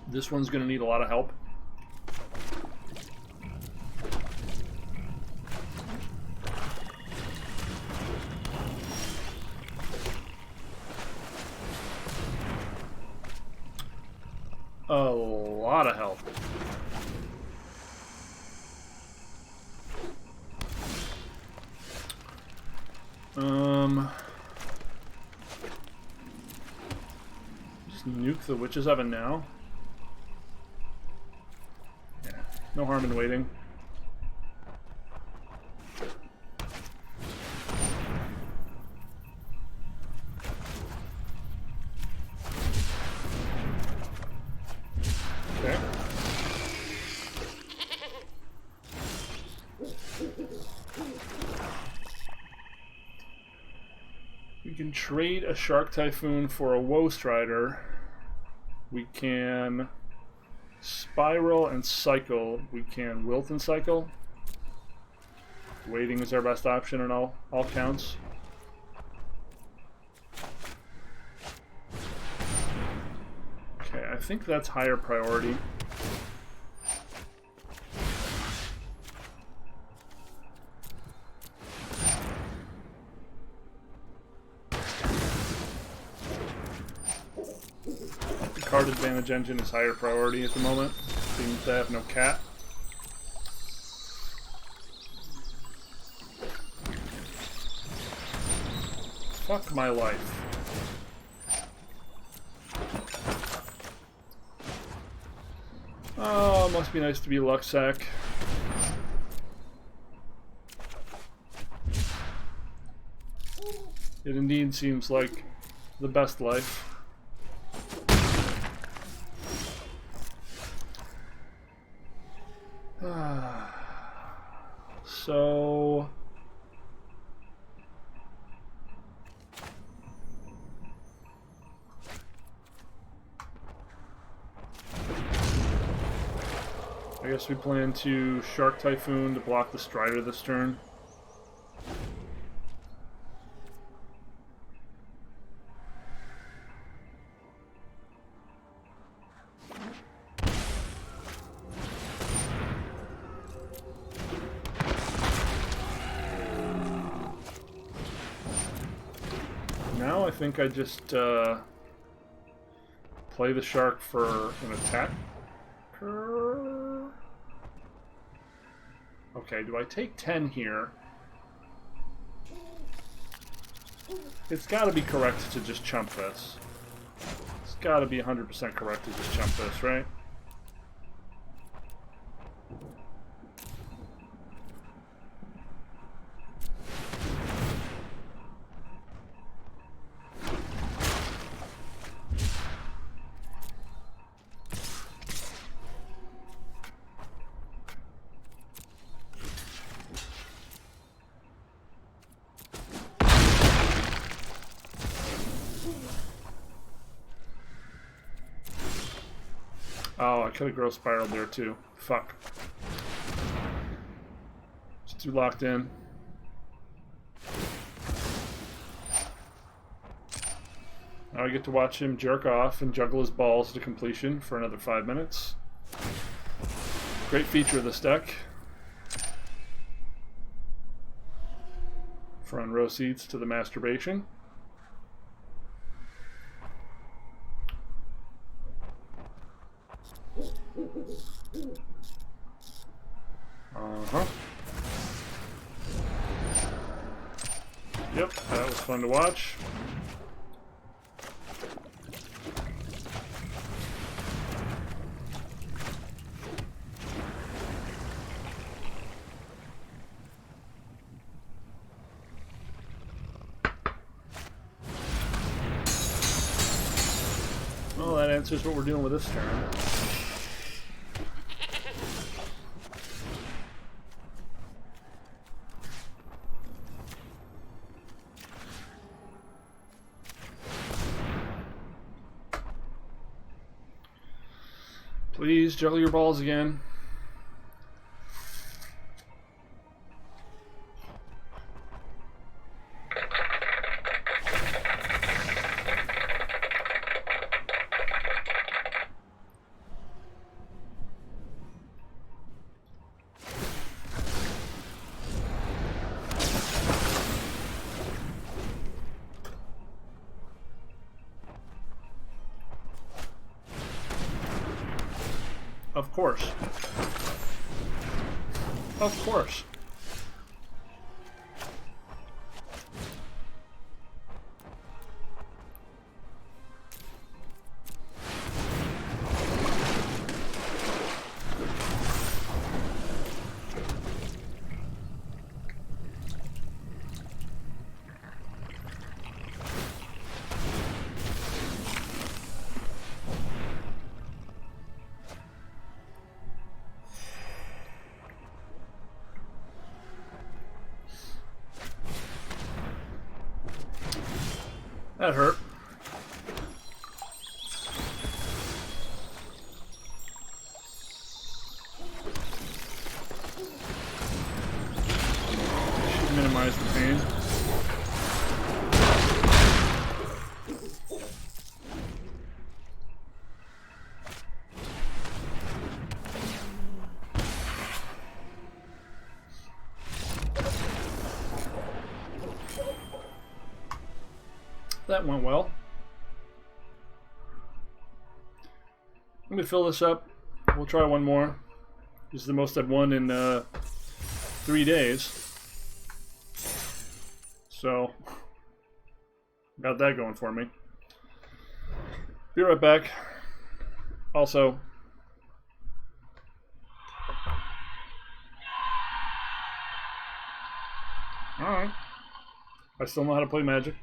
This one's going to need a lot of help. A lot of help. Just nuke the Witch's Oven now. No harm in waiting. Okay. We can trade a Shark Typhoon for a Woe Strider. We can Spiral and Cycle. We can Wilt and Cycle. Waiting is our best option in all counts. Okay, I think that's higher priority. Card Advantage Engine is higher priority at the moment. Seems to have no cat. Fuck my life. Oh, must be nice to be Luxac. It indeed seems like the best life. So I guess we plan to Shark Typhoon to block the Strider this turn. Now I think I just play the Shark for an attack. Okay, do I take 10 here It's got to be correct to just chump this. It's got to be 100% correct to just chump this, right? Oh, I could have growth spiraled there too. Fuck. It's too locked in. Now I get to watch him jerk off and juggle his balls to completion for another 5 minutes. Great feature of this deck. Front row seats to the masturbation. Yep, that was fun to watch. Well, that answers what we're doing with this turn. Please juggle your balls again. Of course. Of course. That hurt. Should minimize the pain. That went well. Let me fill this up. We'll try one more. This is the most I've won in 3 days. So, got that going for me. Be right back. Also, alright. I still know how to play Magic.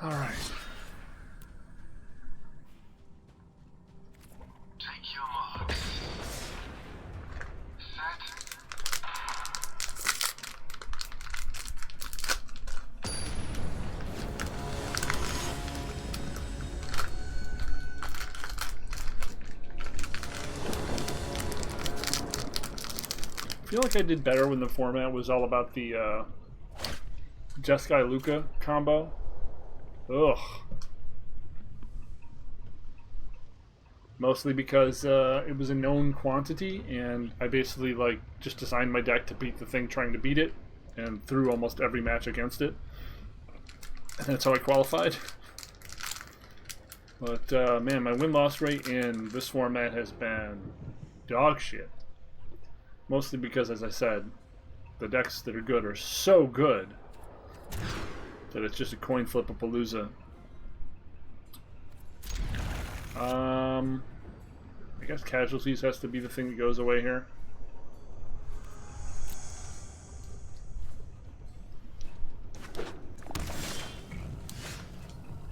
All right. Take your marks. Set. I feel like I did better when the format was all about the Jeskai Luca combo. Ugh. Mostly because it was a known quantity, and I basically like just designed my deck to beat the thing trying to beat it, and threw almost every match against it. And that's how I qualified. But man, my win-loss rate in this format has been dog shit. Mostly because, as I said, the decks that are good are so good that it's just a coin flip of Palooza. I guess casualties has to be the thing that goes away here.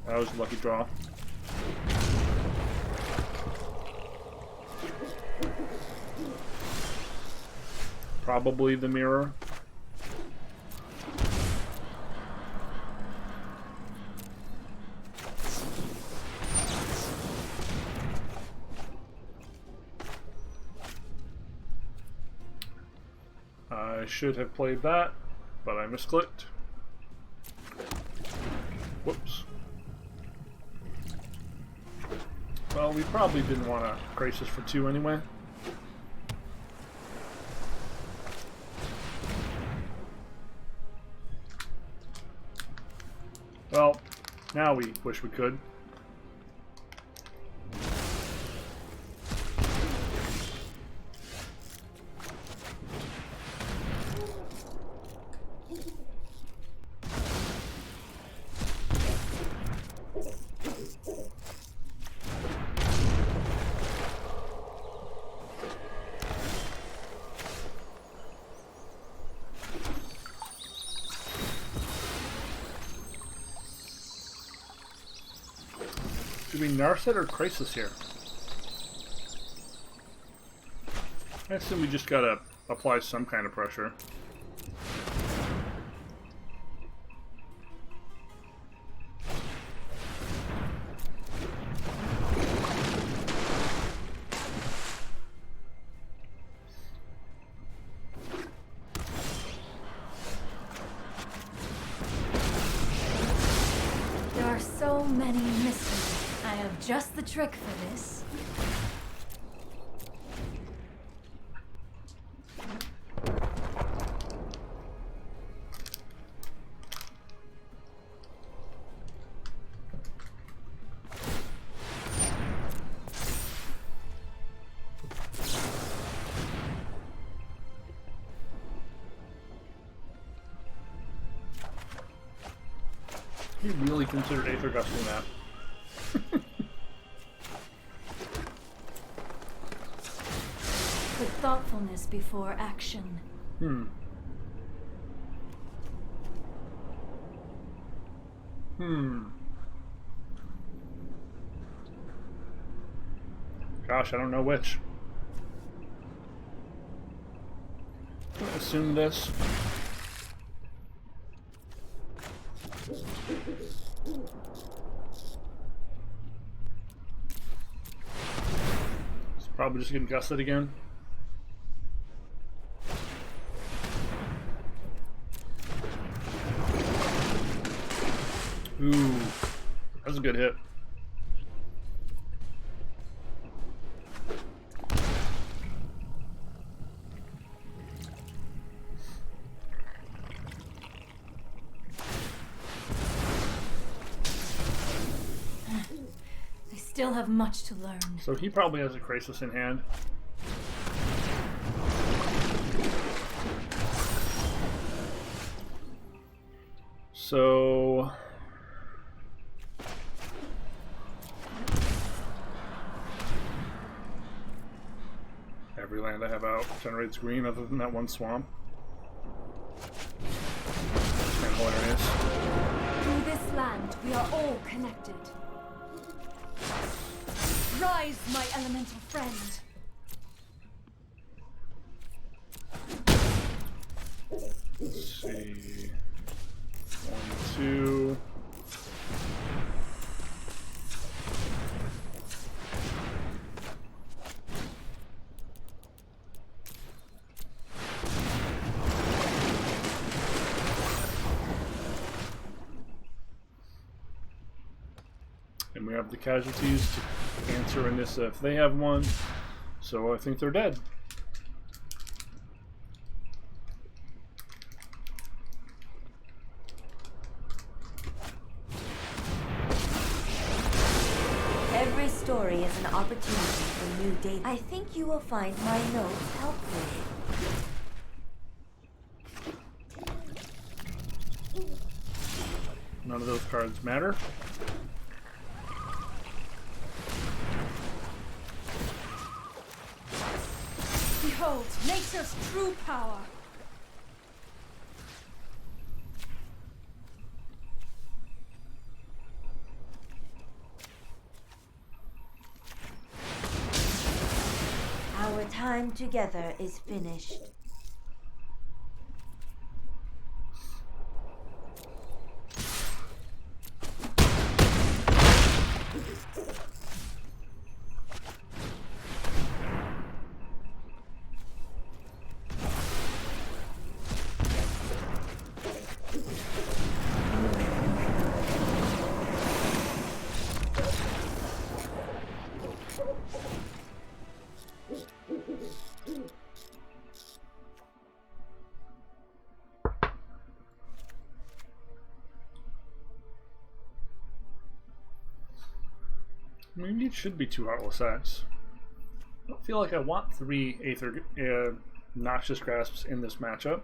That was a lucky draw. Probably the mirror. I should have played that, but I misclicked. Whoops. Well, we probably didn't want to Crokeyz for 2 anyway. Well, now we wish we could. Do we Narset or Crokeyz here? I assume we just gotta apply some kind of pressure. There are so many mysteries. I have just the trick for this. He really considered Aether Gusting that. With thoughtfulness before action. Gosh, I don't know which. I'm gonna assume this. It's probably just getting gusted again. Ooh, that was a good hit. I still have much to learn. So he probably has a Crokeyz in hand. So every land I have out generates green other than that one swamp. It's kind of hilarious. Through this land We are all connected. Rise, my elemental friend. Let's see. 1, 2. And we have the casualties to answer in this if they have one. So I think they're dead. Every story is an opportunity for new data. I think you will find my notes helpful. None of those cards matter. Behold, nature's true power. Our time together is finished. Maybe it should be 2 Heartless Acts. I don't feel like I want 3 Noxious Grasps in this matchup.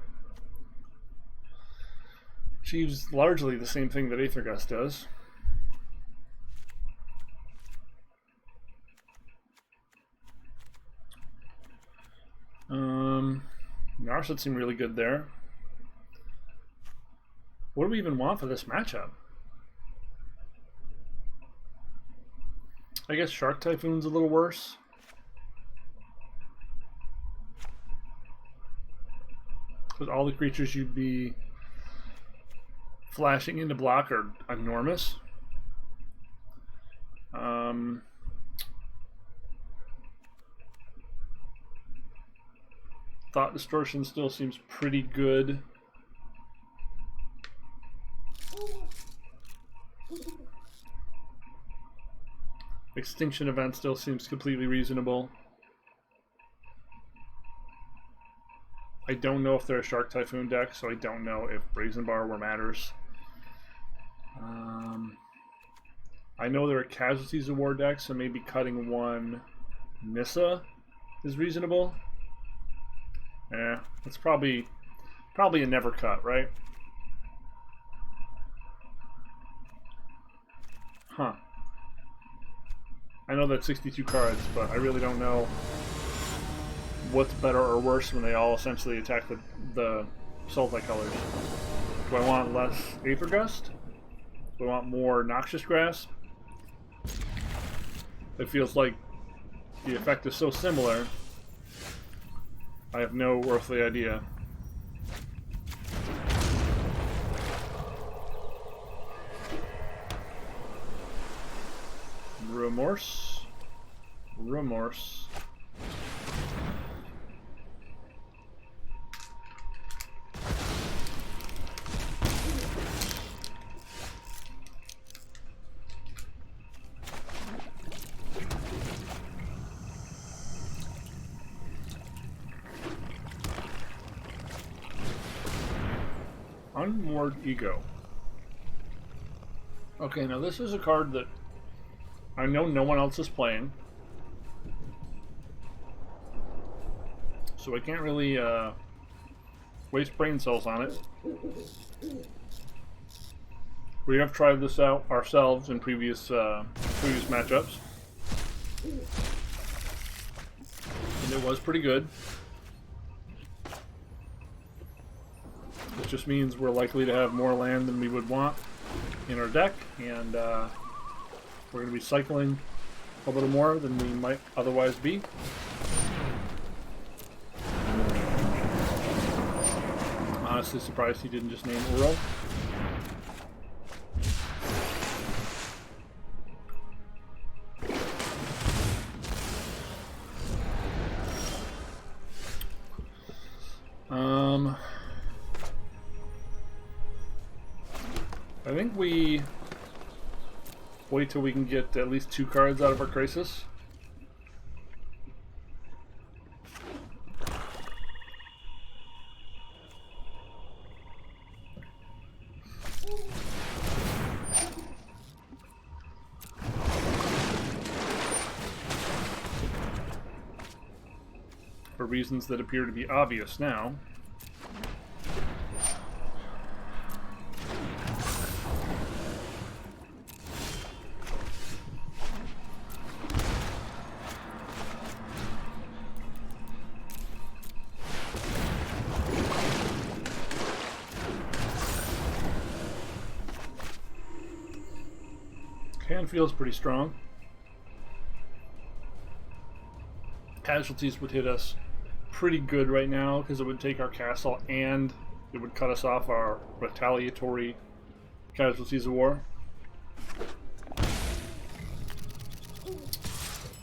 Achieves largely the same thing that Aether Gust does. Narset seem really good there. What do we even want for this matchup? I guess Shark Typhoon's a little worse. Because all the creatures you'd be flashing into block are enormous. Thought Distortion still seems pretty good. Extinction Event still seems completely reasonable. I don't know if they're a Shark Typhoon deck, so I don't know if Brazen Borrower matters. I know they're a Casualties of War deck, so maybe cutting 1 Nissa is reasonable. Yeah, it's probably a never cut, right? Huh. I know that's 62 cards, but I really don't know what's better or worse when they all essentially attack the sultai colors. Do I want less Aether Gust? Do I want more Noxious Grasp? It feels like the effect is so similar. I have no earthly idea. Remorse. Remorse. Unmoored Ego. Okay, now this is a card that I know no one else is playing, so I can't really waste brain cells on it. We have tried this out ourselves in previous matchups, and it was pretty good. It just means we're likely to have more land than we would want in our deck, and we're going to be cycling a little more than we might otherwise be. Honestly surprised he didn't just name Uro. I think we wait till we can get at least 2 cards out of our Crisis. For reasons that appear to be obvious now. Hand feels pretty strong. Casualties would hit us pretty good right now because it would take our castle and it would cut us off our retaliatory casualties of war.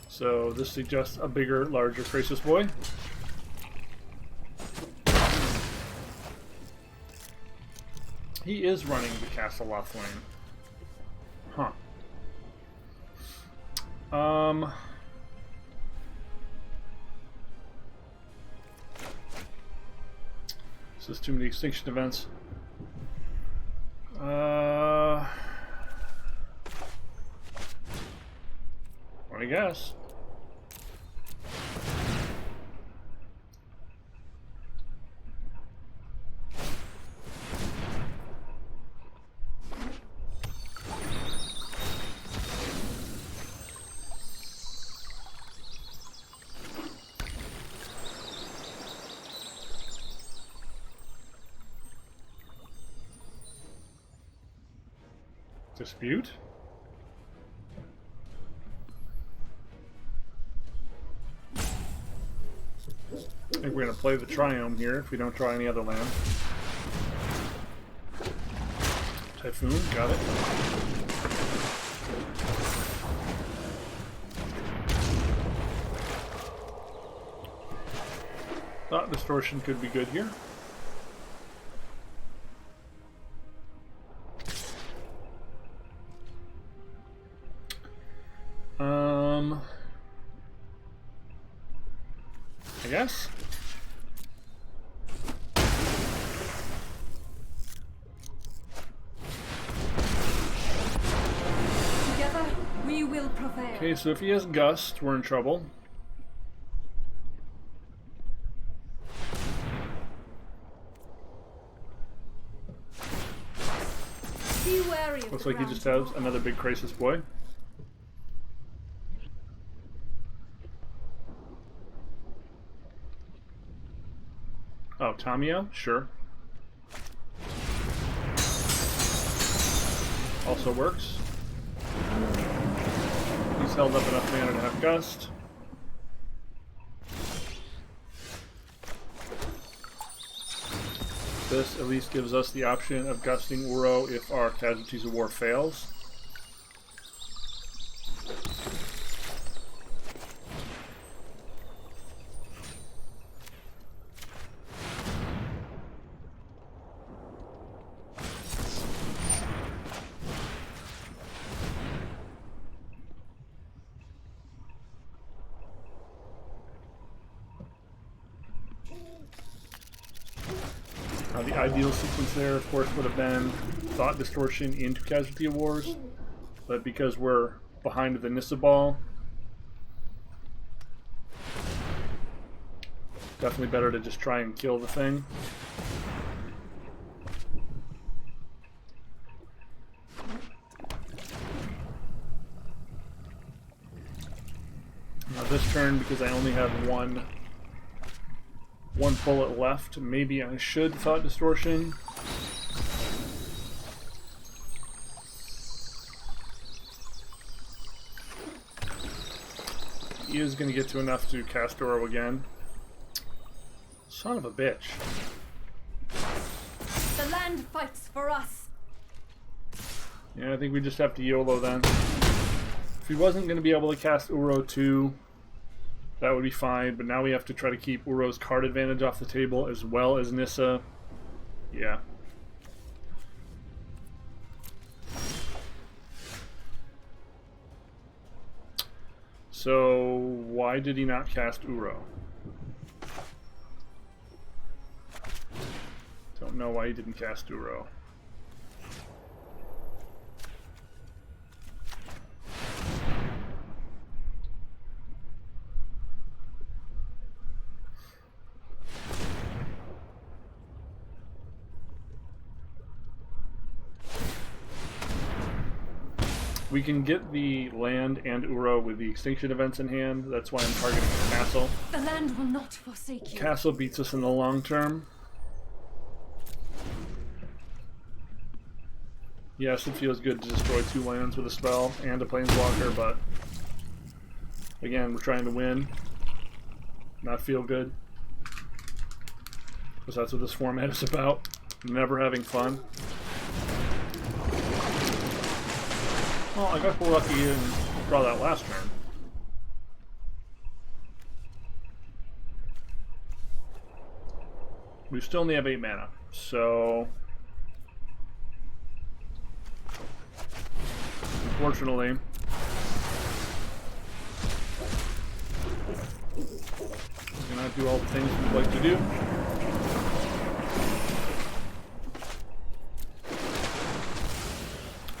So this suggests a bigger, larger Crisis Boy. He is running the Castle Lothlane. Huh. This is too many extinction events. I guess. Dispute? I think we're going to play the Triome here if we don't draw any other land. Typhoon, got it. Thought Distortion could be good here. I guess. Together, we will prevail. Okay, so if he has Gust, we're in trouble. Be wary of Looks the like he ground. just has another big Crisis Boy. Oh, Tamio? Sure. Also works. He's held up enough mana to have Gust. This at least gives us the option of gusting Uro if our Casualties of War fails. The ideal sequence there, of course, would have been Thought Distortion into Casualty of Wars, but because we're behind the Nissa Ball, definitely better to just try and kill the thing. Now this turn, because I only have one bullet left, maybe I should Thought Distortion. He is going to get to enough to cast Uro again. Son of a bitch. The land fights for us. Yeah, I think we just have to YOLO then. If he wasn't going to be able to cast Uro 2, that would be fine, but now we have to try to keep Uro's card advantage off the table as well as Nissa. Yeah. So, why did he not cast Uro? Don't know why he didn't cast Uro. We can get the land and Uro with the extinction events in hand. That's why I'm targeting the castle. The land will not forsake you. Castle beats us in the long term. Yes, it feels good to destroy 2 lands with a spell and a planeswalker, but again, we're trying to win, not feel good. Because that's what this format is about. Never having fun. Well, I got lucky and draw that last turn. We still only have 8 mana, so unfortunately we cannot do all the things we'd like to do.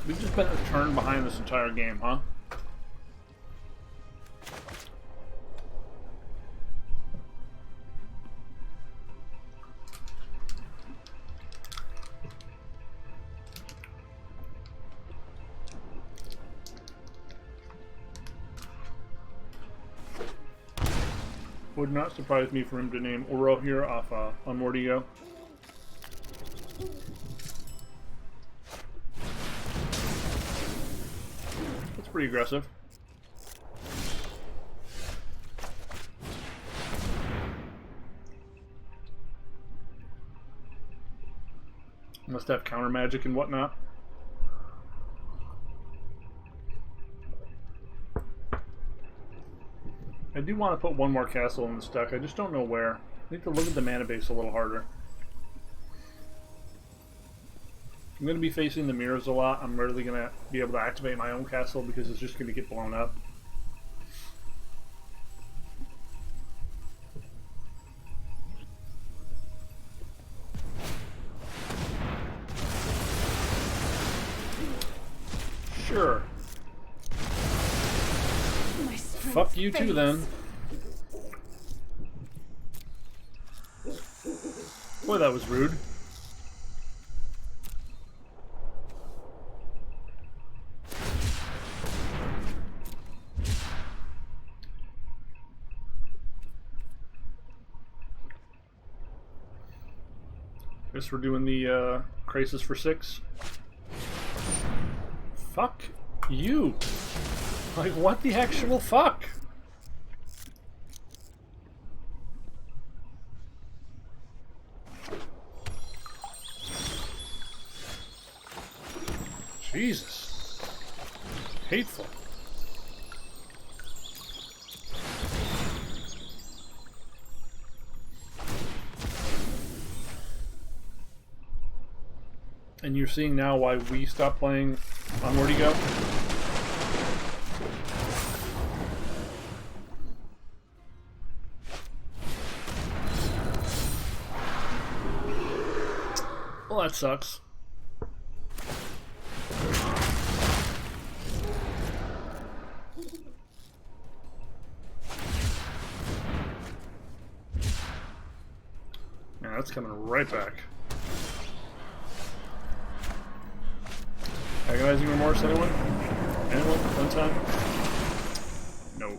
We've just been a turn behind this entire game, huh? Would not surprise me for him to name Uro here off on Mordigo. That's pretty aggressive. Must have counter magic and whatnot. I do want to put one more castle in this deck. I just don't know where. I need to look at the mana base a little harder. I'm going to be facing the mirrors a lot. I'm rarely going to be able to activate my own castle because it's just going to get blown up. Sure. Fuck you too, then. Boy, that was rude. Guess we're doing the Crokeyz for 6. Fuck you. Like, what the actual fuck? Jesus. Hateful. And you're seeing now why we stopped playing on Mordigo? Well, that sucks. Yeah, that's coming right back. Agonizing Remorse, anyone? Anyone? One time? No.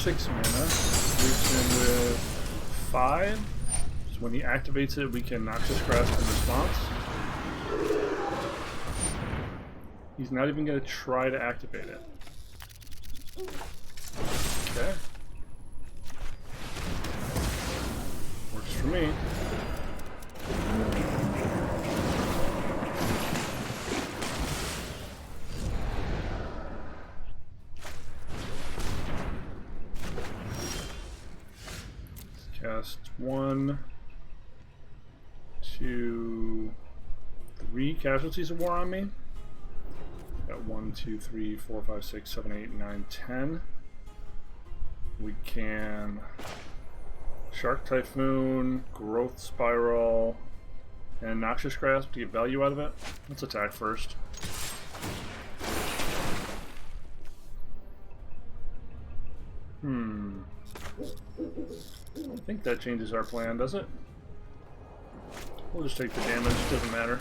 6 mana. Leaves him with 5. So when he activates it, we can Noxious Grasp in response. He's not even going to try to activate it. Okay. Works for me. Cast 1, 2, 3 Casualties of War on me. Got 1, 2, 3, 4, 5, 6, 7, 8, 9, 10. We can Shark Typhoon, Growth Spiral, and Noxious Grasp to get value out of it. Let's attack first. I think that changes our plan, does it? We'll just take the damage, doesn't matter.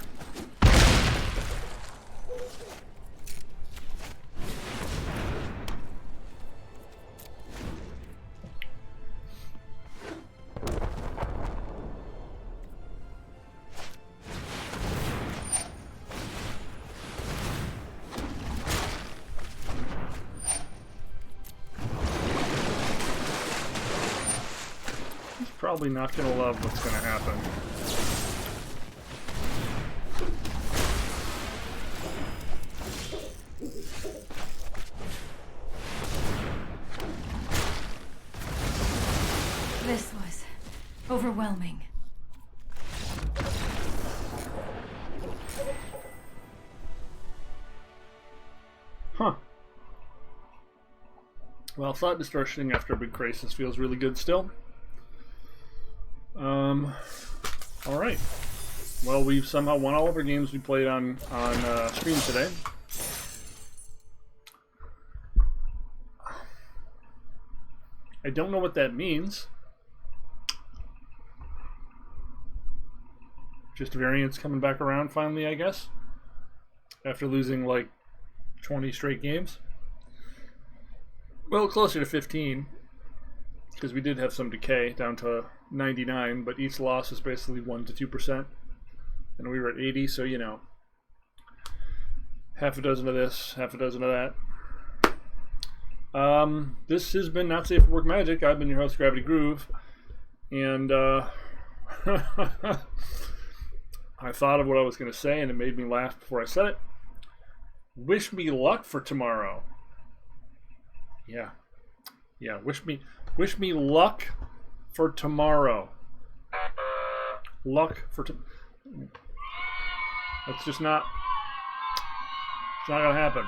Probably not going to love what's going to happen. This was overwhelming. Huh. Well, Thought Distortion after a big crisis feels really good still. Alright. Well, we've somehow won all of our games we played on stream today. I don't know what that means. Just variance coming back around finally, I guess. After losing like 20 straight games. Well, closer to 15. Because we did have some decay down to 99, but each loss is basically 1 to 2%. And we were at 80, so you know. Half a dozen of this, half a dozen of that. This has been Not Safe for Work Magic. I've been your host, Gravity Groove. And I thought of what I was going to say, and it made me laugh before I said it. Wish me luck for tomorrow. Yeah. Yeah, wish me luck for tomorrow. Luck for That's just not... It's not going to happen.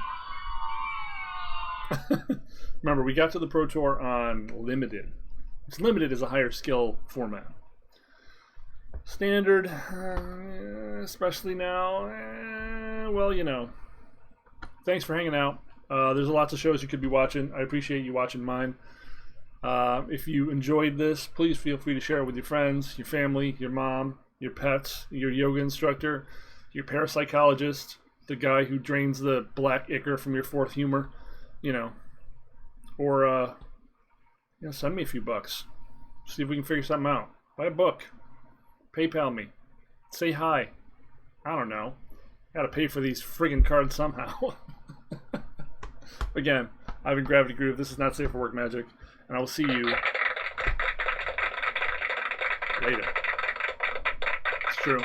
Remember, we got to the Pro Tour on Limited. It's Limited is a higher skill format. Standard, especially now, well, you know. Thanks for hanging out. There's lots of shows you could be watching. I appreciate you watching mine. If you enjoyed this, please feel free to share it with your friends, your family, your mom, your pets, your yoga instructor, your parapsychologist, the guy who drains the black ichor from your fourth humor, you know. Or, you know, send me a few bucks. See if we can figure something out. Buy a book. PayPal me. Say hi. I don't know. Gotta pay for these friggin' cards somehow. Again, I've been Gravity Groove. This is Not Safe for Work Magic. And I will see you later. It's true.